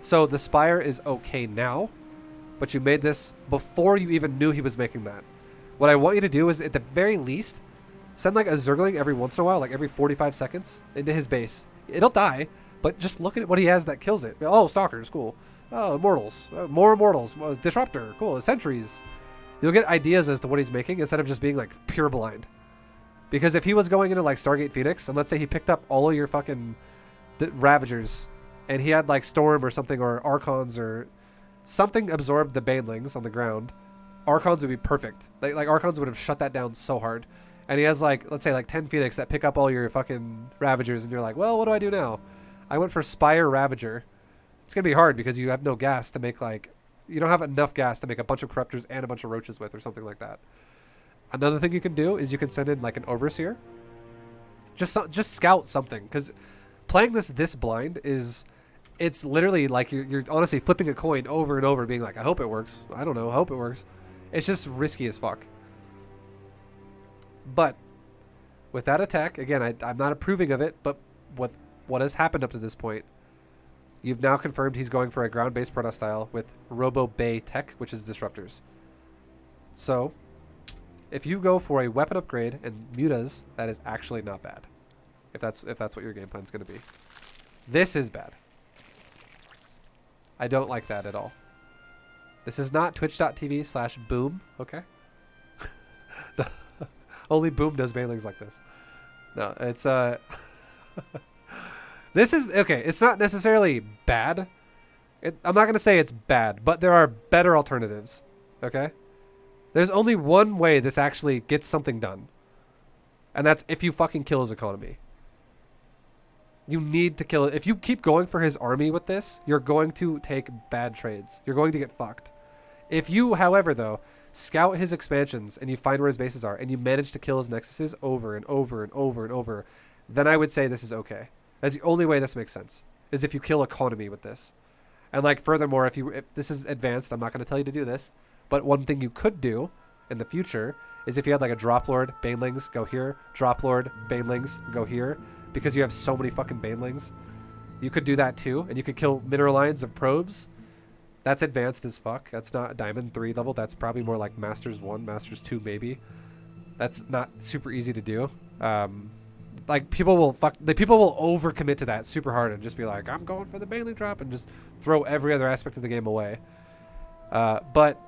So the Spire is okay now, but you made this before you even knew he was making that. What I want you to do is, at the very least, send like a Zergling every once in a while, like every 45 seconds, into his base. It'll die, but just look at what he has that kills it. Oh, Stalkers, cool. Oh, Immortals. More Immortals. Disruptor, cool. Sentries. You'll get ideas as to what he's making instead of just being like pure blind. Because if he was going into like Stargate Phoenix, and let's say he picked up all of your fucking Ravagers, and he had like Storm or something, or Archons, or something absorbed the Banelings on the ground, Archons would be perfect. Like Archons would have shut that down so hard. And he has, like, let's say, like 10 Phoenix that pick up all your fucking Ravagers, and you're like, well, what do I do now? I went for Spire Ravager. It's going to be hard because you have no gas to make, like, you don't have enough gas to make a bunch of Corruptors and a bunch of Roaches with, or something like that. Another thing you can do is you can send in, like, an Overseer. Just scout something, because playing this blind is, it's literally like you're honestly flipping a coin over and over, being like, I hope it works. I don't know. I hope it works. It's just risky as fuck. But with that attack, again, I'm not approving of it, but with what has happened up to this point, you've now confirmed he's going for a ground-based Protoss style with Robo Bay tech, which is disruptors. So, if you go for a weapon upgrade and mutas, that is actually not bad. If that's what your game plan is going to be. This is bad. I don't like that at all. This is not twitch.tv/boom, okay? Only Boom does banelings like this. No, it's this is okay. It's not necessarily bad. I'm not gonna say it's bad, but there are better alternatives. Okay, there's only one way this actually gets something done, and that's if you fucking kill his economy. You need to kill it. If you keep going for his army with this, you're going to take bad trades. You're going to get fucked. If you, however, though, scout his expansions and you find where his bases are and you manage to kill his nexuses over and over and over and over, then I would say this is okay. That's the only way this makes sense, is if you kill economy with this. And like furthermore, if this is advanced, I'm not going to tell you to do this, but one thing you could do in the future is if you had like a drop lord, banelings, go here, drop lord, banelings, go here, because you have so many fucking banelings. You could do that too, and you could kill mineral lines of probes. That's advanced as fuck. That's not diamond 3 level. That's probably more like masters 1, masters 2 maybe. That's not super easy to do. Like people will overcommit to that super hard and just be like, I'm going for the baneling drop, and just throw every other aspect of the game away. But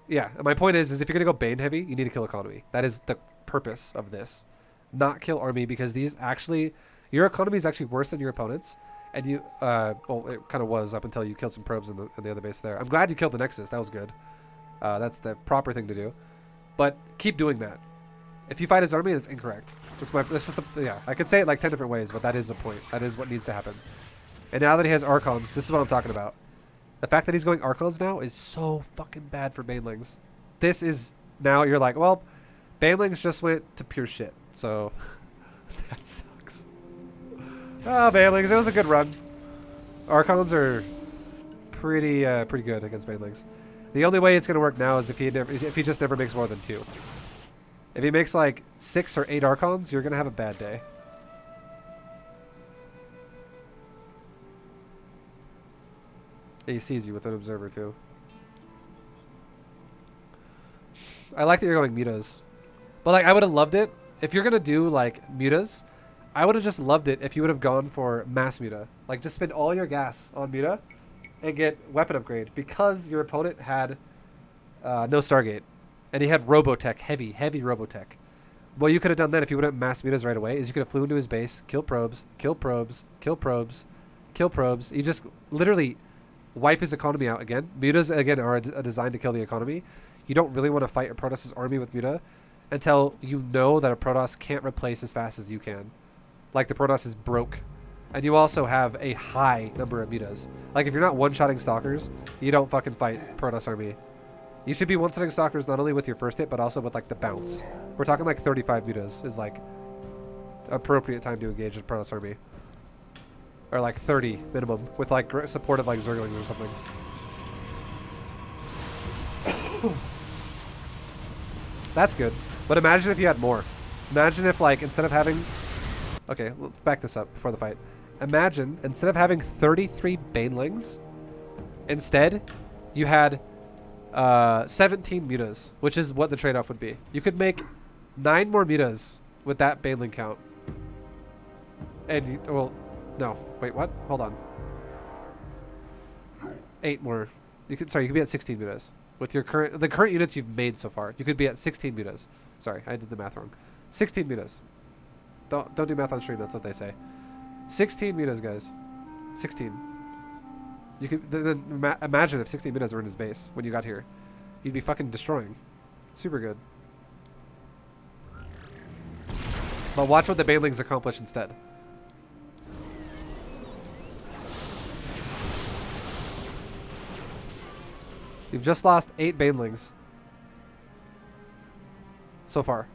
yeah, my point is if you're gonna go bane heavy, you need to kill economy. That is the purpose of this. Not kill army, because these actually, your economy is actually worse than your opponent's. And you, well, it kind of was up until you killed some probes in the other base there. I'm glad you killed the Nexus. That was good. That's the proper thing to do. But keep doing that. If you fight his army, that's incorrect. That's just yeah. I could say it like 10 different ways, but that is the point. That is what needs to happen. And now that he has Archons, this is what I'm talking about. The fact that he's going Archons now is so fucking bad for Banelings. This is, now you're like, well, Banelings just went to pure shit. So, that sucks. Oh, Banelings, it was a good run. Archons are pretty good against Banelings. The only way it's going to work now is if he just never makes more than 2. If he makes like 6 or 8 Archons, you're going to have a bad day. He sees you with an observer too. I like that you're going mutas. But like, I would have loved it. If you're going to do like mutas, I would have just loved it if you would have gone for mass muta. Like just spend all your gas on muta and get weapon upgrade, because your opponent had no Stargate. And he had Robotech, heavy Robotech. What you could have done then if you would have mass mutas right away is you could have flew into his base, kill probes, kill probes, kill probes, kill probes. You just literally wipe his economy out again. Mutas, again, are designed to kill the economy. You don't really want to fight a Protoss' army with muta until you know that a Protoss can't replace as fast as you can. Like the Protoss is broke. And you also have a high number of mutas. Like if you're not one-shotting Stalkers, you don't fucking fight Protoss army. You should be one-shotting Stalkers not only with your first hit, but also with like the bounce. We're talking like 35 mutas is like appropriate time to engage a Protoss army. Or like 30 minimum with like supportive like Zerglings or something. That's good. But imagine if you had more. Imagine if like instead of having... Okay, let's back this up before the fight. Imagine instead of having 33 Banelings, instead you had 17 mutas, which is what the trade-off would be. You could make 9 more mutas with that Baneling count. And you, well, no, wait, what? Hold on. 8 more. You could, sorry, you could be at 16 mutas with your the current units you've made so far. You could be at 16 mutas. Sorry, I did the math wrong. 16 mutas. Don't do math on stream. That's what they say. 16 mutas, guys. 16. You could then imagine if 16 mutas were in his base when you got here. You'd be fucking destroying. Super good. But watch what the Banelings accomplish instead. You've just lost 8 Banelings. So far.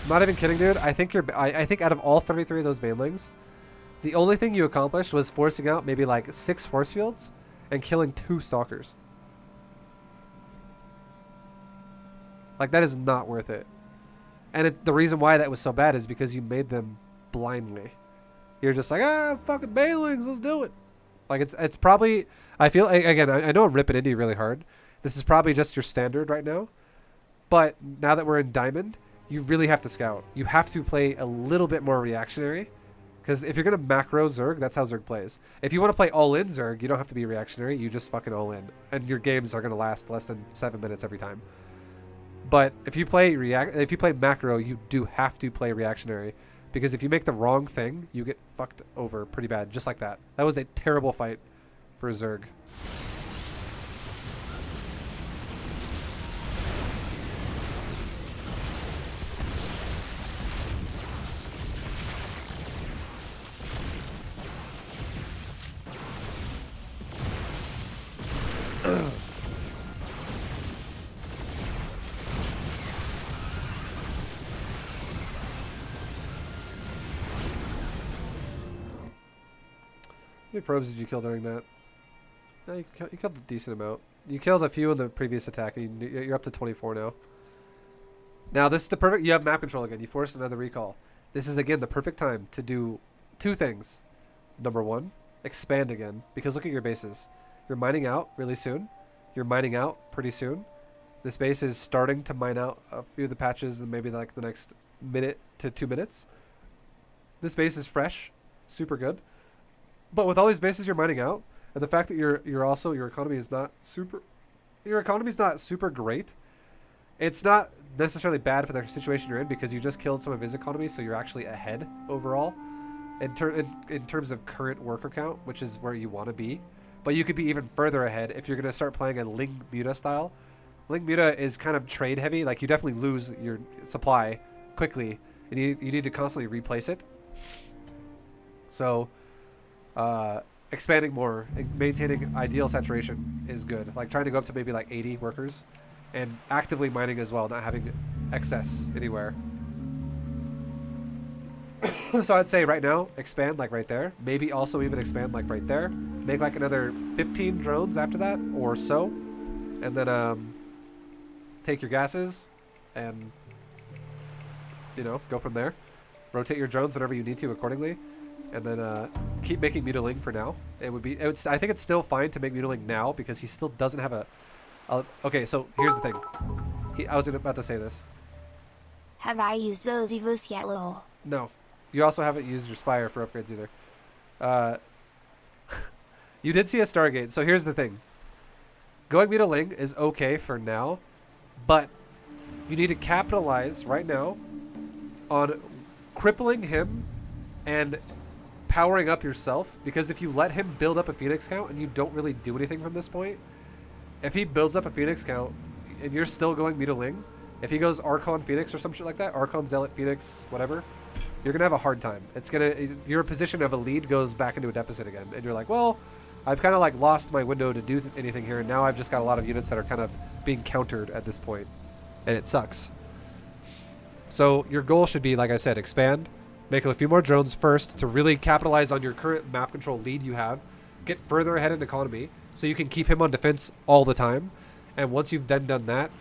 I'm not even kidding, dude. I think I think out of all 33 of those Banelings, the only thing you accomplished was forcing out maybe like 6 force fields and killing 2 Stalkers. Like, that is not worth it. And the reason why that was so bad is because you made them blindly. You're just like, ah, fucking Banelings, let's do it. Like, it's probably, I feel, again, I know I'm ripping Indy really hard. This is probably just your standard right now. But now that we're in Diamond, you really have to scout. You have to play a little bit more reactionary. Because if you're going to macro Zerg, that's how Zerg plays. If you want to play all-in Zerg, you don't have to be reactionary. You just fucking all-in. And your games are going to last less than 7 minutes every time. But if you play macro, you do have to play reactionary. Because if you make the wrong thing, you get fucked over pretty bad. Just like that. That was a terrible fight for Zerg. many probes did you kill during that? No, you killed a decent amount. You killed a few in the previous attack, and you're up to 24 now. Now this is the perfect. You have map control again. You forced another recall. This is again the perfect time to do two things. Number one, expand again, because look at your bases. You're mining out really soon. You're mining out pretty soon. This base is starting to mine out a few of the patches in maybe like the next minute to 2 minutes. This base is fresh, super good. But with all these bases you're mining out, and the fact that your economy is not super great. It's not necessarily bad for the situation you're in because you just killed some of his economy, so you're actually ahead overall in terms of current worker count, which is where you want to be. But you could be even further ahead if you're going to start playing a Ling Muta style. Ling Muta is kind of trade heavy. Like, you definitely lose your supply quickly, and you need to constantly replace it. So, expanding more and maintaining ideal saturation is good. Like, trying to go up to maybe like 80 workers, and actively mining as well, not having excess anywhere. So I'd say right now, expand like right there. Maybe also even expand like right there. Make like another 15 drones after that or so. And then take your gases and, you know, go from there. Rotate your drones whenever you need to accordingly. And then keep making Mutiling for now. I think it's still fine to make Mutiling now because he still doesn't have a... Okay, so here's the thing. I was about to say this. Have I used those evos yet, lol? No. You also haven't used your Spire for upgrades either. You did see a Stargate, so here's the thing. Going Mutiling is okay for now, but you need to capitalize right now on crippling him and powering up yourself, because if you let him build up a Phoenix count and you don't really do anything from this point, if he builds up a Phoenix count and you're still going Mutiling, if he goes Archon Phoenix or some shit like that, Archon Zealot Phoenix, whatever, you're going to have a hard time. Your position of a lead goes back into a deficit again. And you're like, well, I've kind of like lost my window to do anything here. And now I've just got a lot of units that are kind of being countered at this point. And it sucks. So your goal should be, like I said, expand, make a few more drones first to really capitalize on your current map control lead you have, get further ahead in economy so you can keep him on defense all the time. And once you've then done that,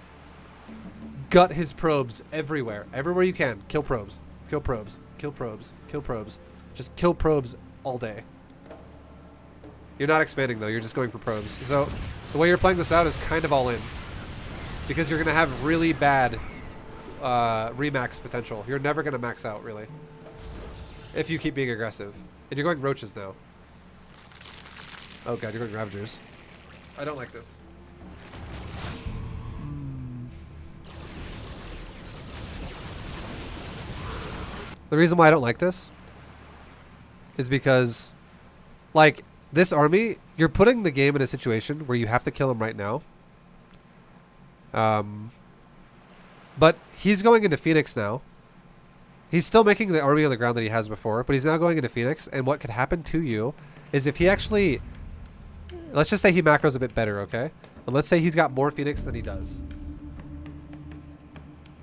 gut his probes everywhere. Everywhere you can. Kill probes. Kill probes. Kill probes. Kill probes. Just kill probes all day. You're not expanding though, you're just going for probes. So the way you're playing this out is kind of all in. Because you're going to have really bad remax potential. You're never going to max out, really. If you keep being aggressive. And you're going Roaches now. Oh god, you're going Ravagers. I don't like this. The reason why I don't like this is because, like, this army, you're putting the game in a situation where you have to kill him right now. But he's going into Phoenix now. He's still making the army on the ground that he has before, but he's now going into Phoenix, and what could happen to you is if he actually... Let's just say he macros a bit better, okay? And let's say he's got more Phoenix than he does.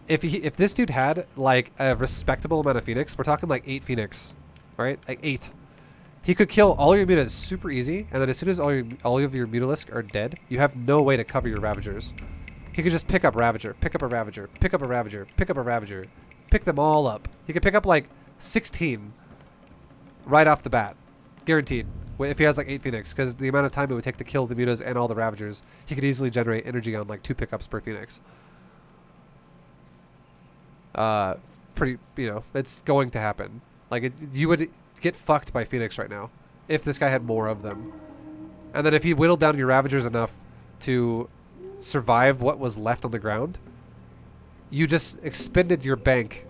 If this dude had like a respectable amount of Phoenix, we're talking like 8 Phoenix, right? Like 8. He could kill all your mutas super easy, and then as soon as all of your Mutalisk are dead, you have no way to cover your Ravagers. He could just pick up Ravager, pick up a Ravager, pick up a Ravager, pick up a Ravager, pick them all up. He could pick up like 16 right off the bat, guaranteed. If he has like 8 Phoenix, because the amount of time it would take to kill the mutas and all the Ravagers, he could easily generate energy on like 2 pickups per Phoenix. Pretty, you know, it's going to happen. Like, you would get fucked by Phoenix right now if this guy had more of them. And then if he whittled down your Ravagers enough to survive what was left on the ground, you just expended your bank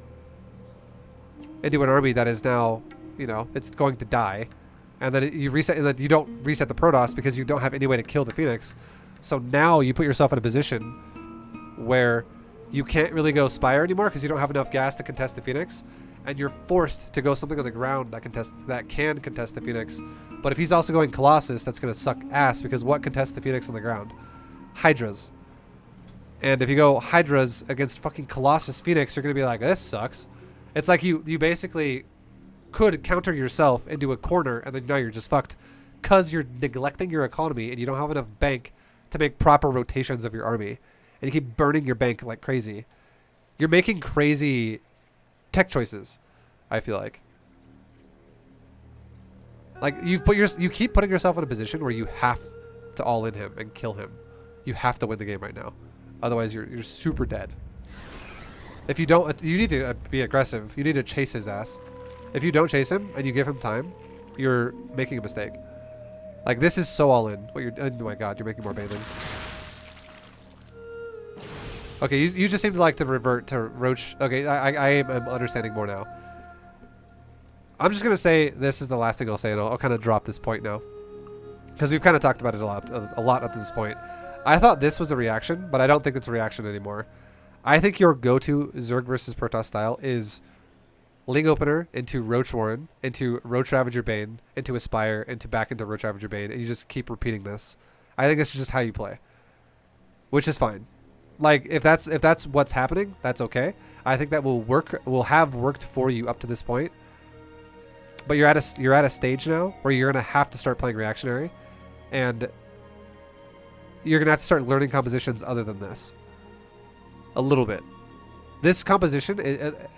into an army that is now, you know, it's going to die. And then you reset, and then you don't reset the Protoss because you don't have any way to kill the Phoenix. So now you put yourself in a position where you can't really go Spire anymore because you don't have enough gas to contest the Phoenix, and you're forced to go something on the ground that can contest the Phoenix. But if he's also going Colossus, that's going to suck ass, because what contests the Phoenix on the ground? Hydras. And if you go Hydras against fucking Colossus Phoenix, you're going to be like, this sucks. It's like you basically could counter yourself into a corner, and then now you're just fucked because you're neglecting your economy and you don't have enough bank to make proper rotations of your army. And you keep burning your bank like crazy. You're making crazy tech choices, I feel like. Like you keep putting yourself in a position where you have to all in him and kill him. You have to win the game right now. Otherwise you're super dead. If you don't, you need to be aggressive. You need to chase his ass. If you don't chase him and you give him time, you're making a mistake. Like this is so all in. What you're, oh my god, you're making more Banelings. Okay, you just seem to like to revert to Roach. Okay, I am understanding more now. I'm just gonna say this is the last thing I'll say, and I'll kind of drop this point now, because we've kind of talked about it a lot up to this point. I thought this was a reaction, but I don't think it's a reaction anymore. I think your go-to Zerg versus Protoss style is Ling Opener into Roach Warren, into Roach Ravager Bane, into Aspire, into back into Roach Ravager Bane, and you just keep repeating this. I think this is just how you play, which is fine. Like if that's what's happening, that's okay. I think that will have worked for you up to this point. But you're at a stage now where you're gonna have to start playing reactionary, and you're gonna have to start learning compositions other than this. A little bit. This composition,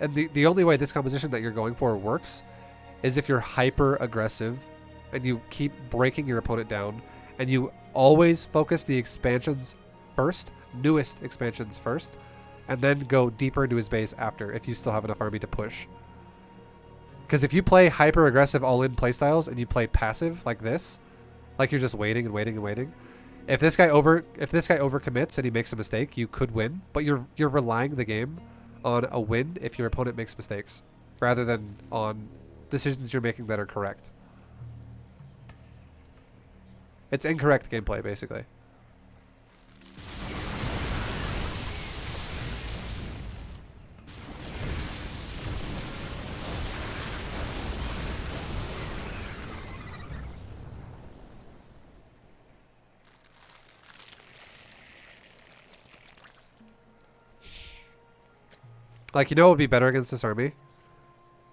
and the only way this composition that you're going for works is if you're hyper aggressive and you keep breaking your opponent down, and you always focus the expansions first, newest expansions first, and then go deeper into his base after, if you still have enough army to push. Because if you play hyper aggressive all-in playstyles and you play passive like this, like you're just waiting and waiting and waiting, if this guy overcommits and he makes a mistake, you could win, but you're relying the game on a win if your opponent makes mistakes, rather than on decisions you're making that are correct. It's incorrect gameplay, basically. Like, you know what would be better against this army?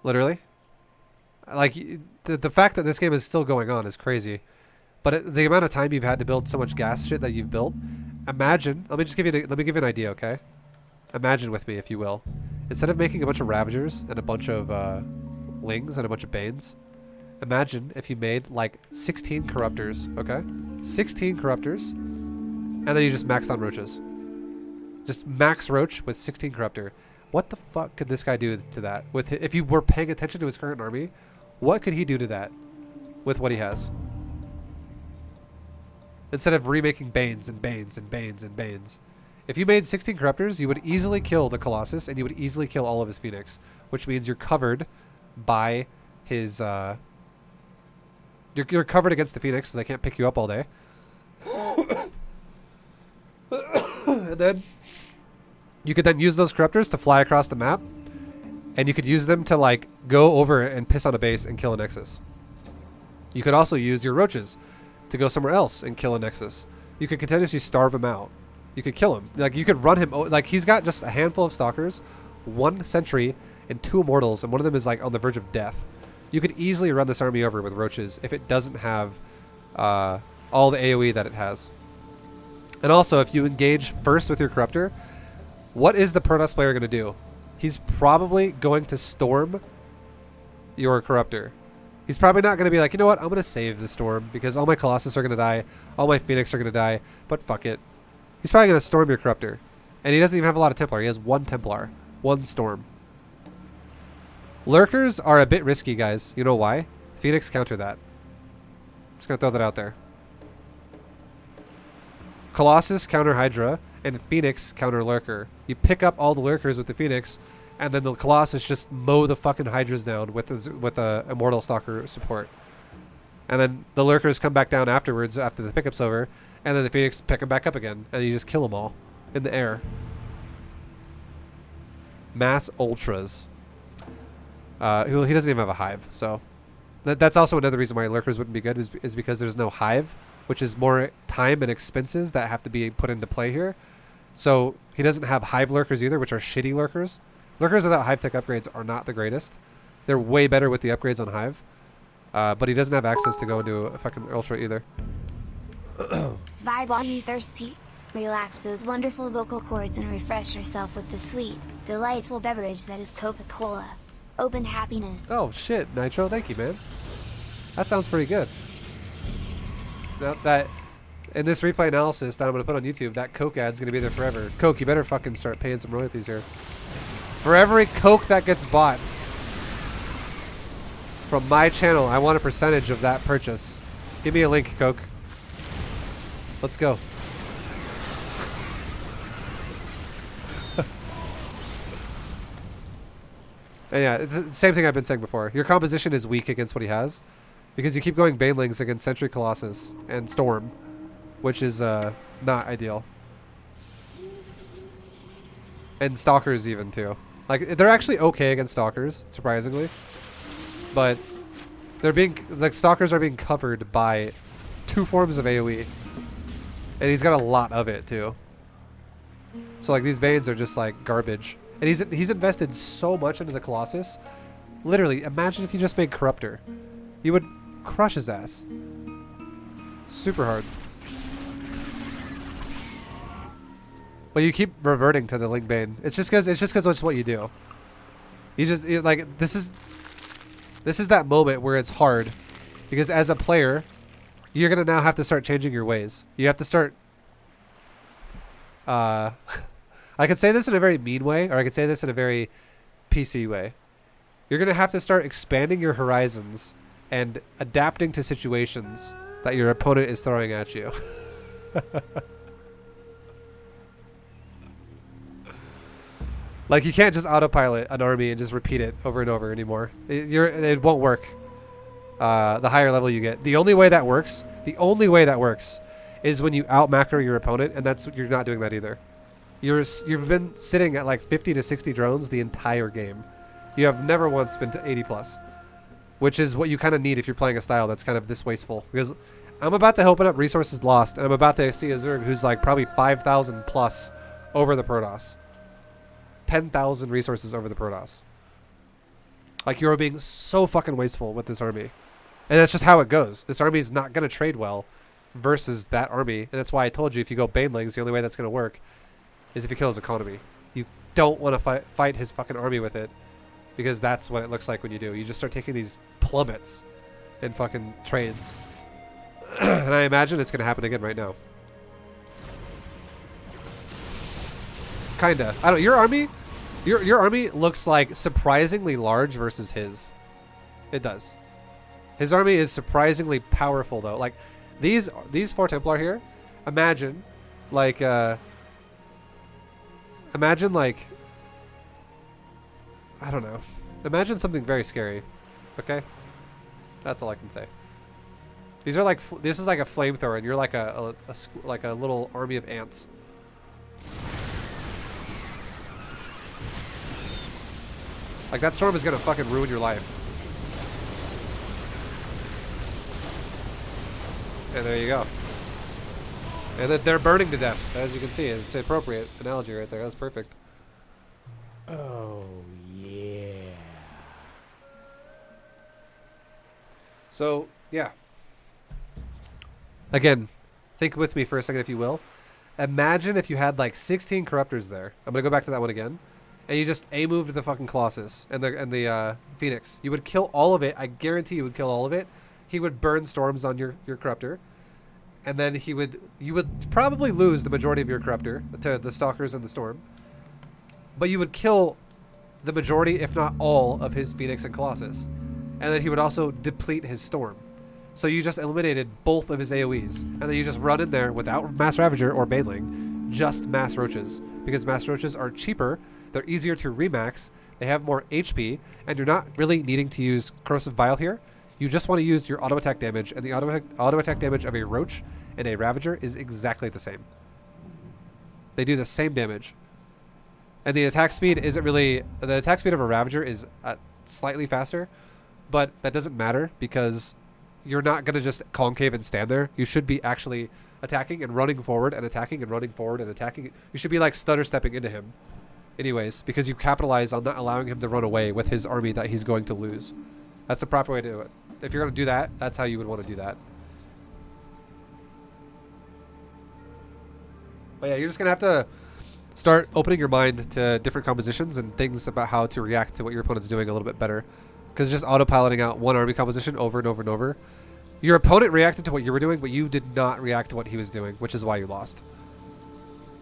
Literally. Like, the fact that this game is still going on is crazy. But the amount of time you've had to build so much gas shit that you've built, imagine, let me give you an idea, okay? Imagine with me, if you will. Instead of making a bunch of Ravagers and a bunch of Lings and a bunch of Banes, imagine if you made like 16 Corruptors, okay? 16 Corruptors, and then you just maxed on Roaches. Just max Roach with 16 Corruptor. What the fuck could this guy do to that? If you were paying attention to his current army, what could he do to that with what he has? Instead of remaking Banes and Banes and Banes and Banes. If you made 16 Corruptors, you would easily kill the Colossus, and you would easily kill all of his Phoenix, which means you're covered by his... You're covered against the Phoenix, so they can't pick you up all day. And then... you could then use those Corruptors to fly across the map, and you could use them to like go over and piss on a base and kill a Nexus. You could also use your Roaches to go somewhere else and kill a Nexus. You could continuously starve him out. You could kill him. Like you could run him. Like he's got just a handful of Stalkers, 1 Sentry, and 2 Immortals, and one of them is like on the verge of death. You could easily run this army over with Roaches if it doesn't have all the AoE that it has. And also, if you engage first with your Corruptor, what is the Protoss player going to do? He's probably going to storm your Corruptor. He's probably not going to be like, you know what, I'm going to save the storm because all my Colossus are going to die, all my Phoenix are going to die, but fuck it. He's probably going to storm your Corruptor. And he doesn't even have a lot of Templar. He has 1 Templar, 1 Storm. Lurkers are a bit risky, guys. You know why? Phoenix counter that. Just going to throw that out there. Colossus counter Hydra, and Phoenix counter Lurker. You pick up all the Lurkers with the Phoenix, and then the Colossus just mow the fucking Hydras down with a Immortal Stalker support. And then the Lurkers come back down afterwards after the pickup's over, and then the Phoenix pick them back up again, and you just kill them all in the air. Mass Ultras. He doesn't even have a Hive, so that's also another reason why Lurkers wouldn't be good is because there's no Hive, which is more time and expenses that have to be put into play here. So he doesn't have Hive Lurkers either, which are shitty Lurkers. Lurkers without Hive Tech upgrades are not the greatest. They're way better with the upgrades on Hive. But he doesn't have access to go into a fucking Ultra either. Vibe, are you thirsty? Relax those wonderful vocal cords and refresh yourself with the sweet, delightful beverage that is Coca-Cola. Open happiness. Oh shit, Nitro, thank you, man. That sounds pretty good. Now that in this replay analysis that I'm gonna put on YouTube, that Coke ad's gonna be there forever. Coke, you better fucking start paying some royalties here. For every Coke that gets bought from my channel, I want a percentage of that purchase. Give me a link, Coke. Let's go. And yeah, it's the same thing I've been saying before. Your composition is weak against what he has, because you keep going Banelings against Sentry Colossus and Storm, which is not ideal. And Stalkers even too. Like, they're actually okay against Stalkers, surprisingly. But they're being, like, Stalkers are being covered by 2 forms of AoE. And he's got a lot of it too. So like, these Banes are just like garbage. And he's invested so much into the Colossus. Literally, imagine if you just made Corruptor. You would crush his ass. Super hard. But you keep reverting to the Ling Bane. It's just because it's what you do. Like, this is that moment where it's hard, because as a player, you're gonna now have to start changing your ways. You have to start. I could say this in a very mean way, or I could say this in a very PC way. You're gonna have to start expanding your horizons and adapting to situations that your opponent is throwing at you. Like, you can't just autopilot an army and just repeat it over and over anymore. It won't work. The higher level you get. The only way that works is when you out-macro your opponent, and you're not doing that either. You've been sitting at like 50 to 60 drones the entire game. You have never once been to 80 plus, which is what you kind of need if you're playing a style that's kind of this wasteful. Because I'm about to open up resources lost, and I'm about to see a Zerg who's like probably 5,000 plus over the Protoss. 10,000 resources over the Protoss. Like, you're being so fucking wasteful with this army. And that's just how it goes. This army is not going to trade well versus that army. And that's why I told you, if you go Banelings, the only way that's going to work is if you kill his economy. You don't want to fight his fucking army with it, because that's what it looks like when you do. You just start taking these plummets in fucking trades. And I imagine it's going to happen again right now. Kinda. I don't. Your army looks like surprisingly large versus his. It does. His army is surprisingly powerful though. Like, these 4 Templar here. Imagine like I don't know. Imagine something very scary. Okay, that's all I can say. These are like this is like a flamethrower, and you're like a little army of ants. Like, that storm is gonna fucking ruin your life. And there you go. And that they're burning to death, as you can see. It's an appropriate analogy right there. That's perfect. Oh, yeah. So, yeah. Again, think with me for a second, if you will. Imagine if you had like 16 Corruptors there. I'm gonna go back to that one again. And you just A-moved the fucking Colossus and the Phoenix. You would kill all of it. I guarantee you would kill all of it. He would burn storms on your Corruptor. And then you would probably lose the majority of your Corruptor to the Stalkers and the Storm. But you would kill the majority, if not all, of his Phoenix and Colossus. And then he would also deplete his Storm. So you just eliminated both of his AoEs. And then you just run in there without Mass Ravager or Baneling, just Mass Roaches. Because Mass Roaches are cheaper, they're easier to remax, they have more HP, and you're not really needing to use Corrosive Bile here. You just want to use your auto attack damage, and the auto attack damage of a Roach and a Ravager is exactly the same. They do the same damage. And the attack speed isn't really... The attack speed of a Ravager is slightly faster, but that doesn't matter because you're not going to just concave and stand there. You should be actually attacking and running forward and attacking and running forward and attacking. You should be like stutter stepping into him anyways, because you capitalize on not allowing him to run away with his army that he's going to lose. That's the proper way to do it. if you're gonna do that, that's how you would want to do that. But yeah, you're just gonna have to start opening your mind to different compositions and things about how to react to what your opponent's doing a little bit better. Because just autopiloting out one army composition over and over and over, your opponent reacted to what you were doing, but you did not react to what he was doing, which is why you lost.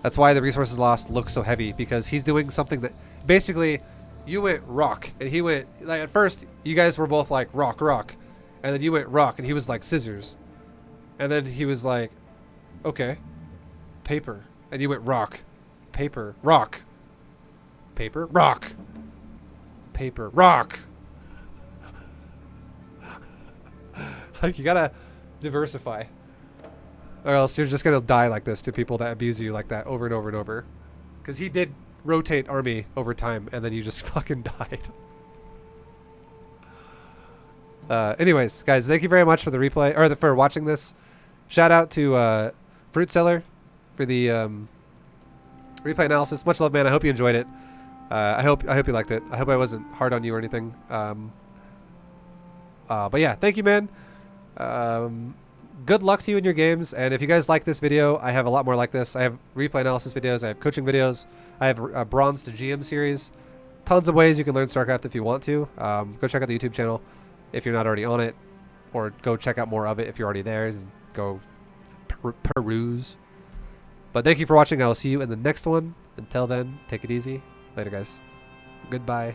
That's why the resources lost look so heavy, because he's doing something that basically you went rock and he went, like, at first you guys were both like rock, rock, and then you went rock and he was like scissors, and then he was like, okay, paper, and you went rock, paper, rock, paper, rock, paper, rock. Like, you gotta diversify, or else you're just gonna die like this to people that abuse you like that over and over and over. Because he did rotate army over time, and then you just fucking died. Anyways, guys, thank you very much for the replay, or for watching this. Shout out to Fruit Seller for the replay analysis. Much love, man. I hope you enjoyed it. I hope you liked it. I hope I wasn't hard on you or anything. But yeah, thank you, man. Good luck to you in your games, and if you guys like this video, I have a lot more like this. I have replay analysis videos, I have coaching videos, I have a Bronze to GM series. Tons of ways you can learn StarCraft if you want to. Go check out the YouTube channel if you're not already on it, or go check out more of it if you're already there. Just go peruse. But thank you for watching. I will see you in the next one. Until then, take it easy. Later, guys. Goodbye.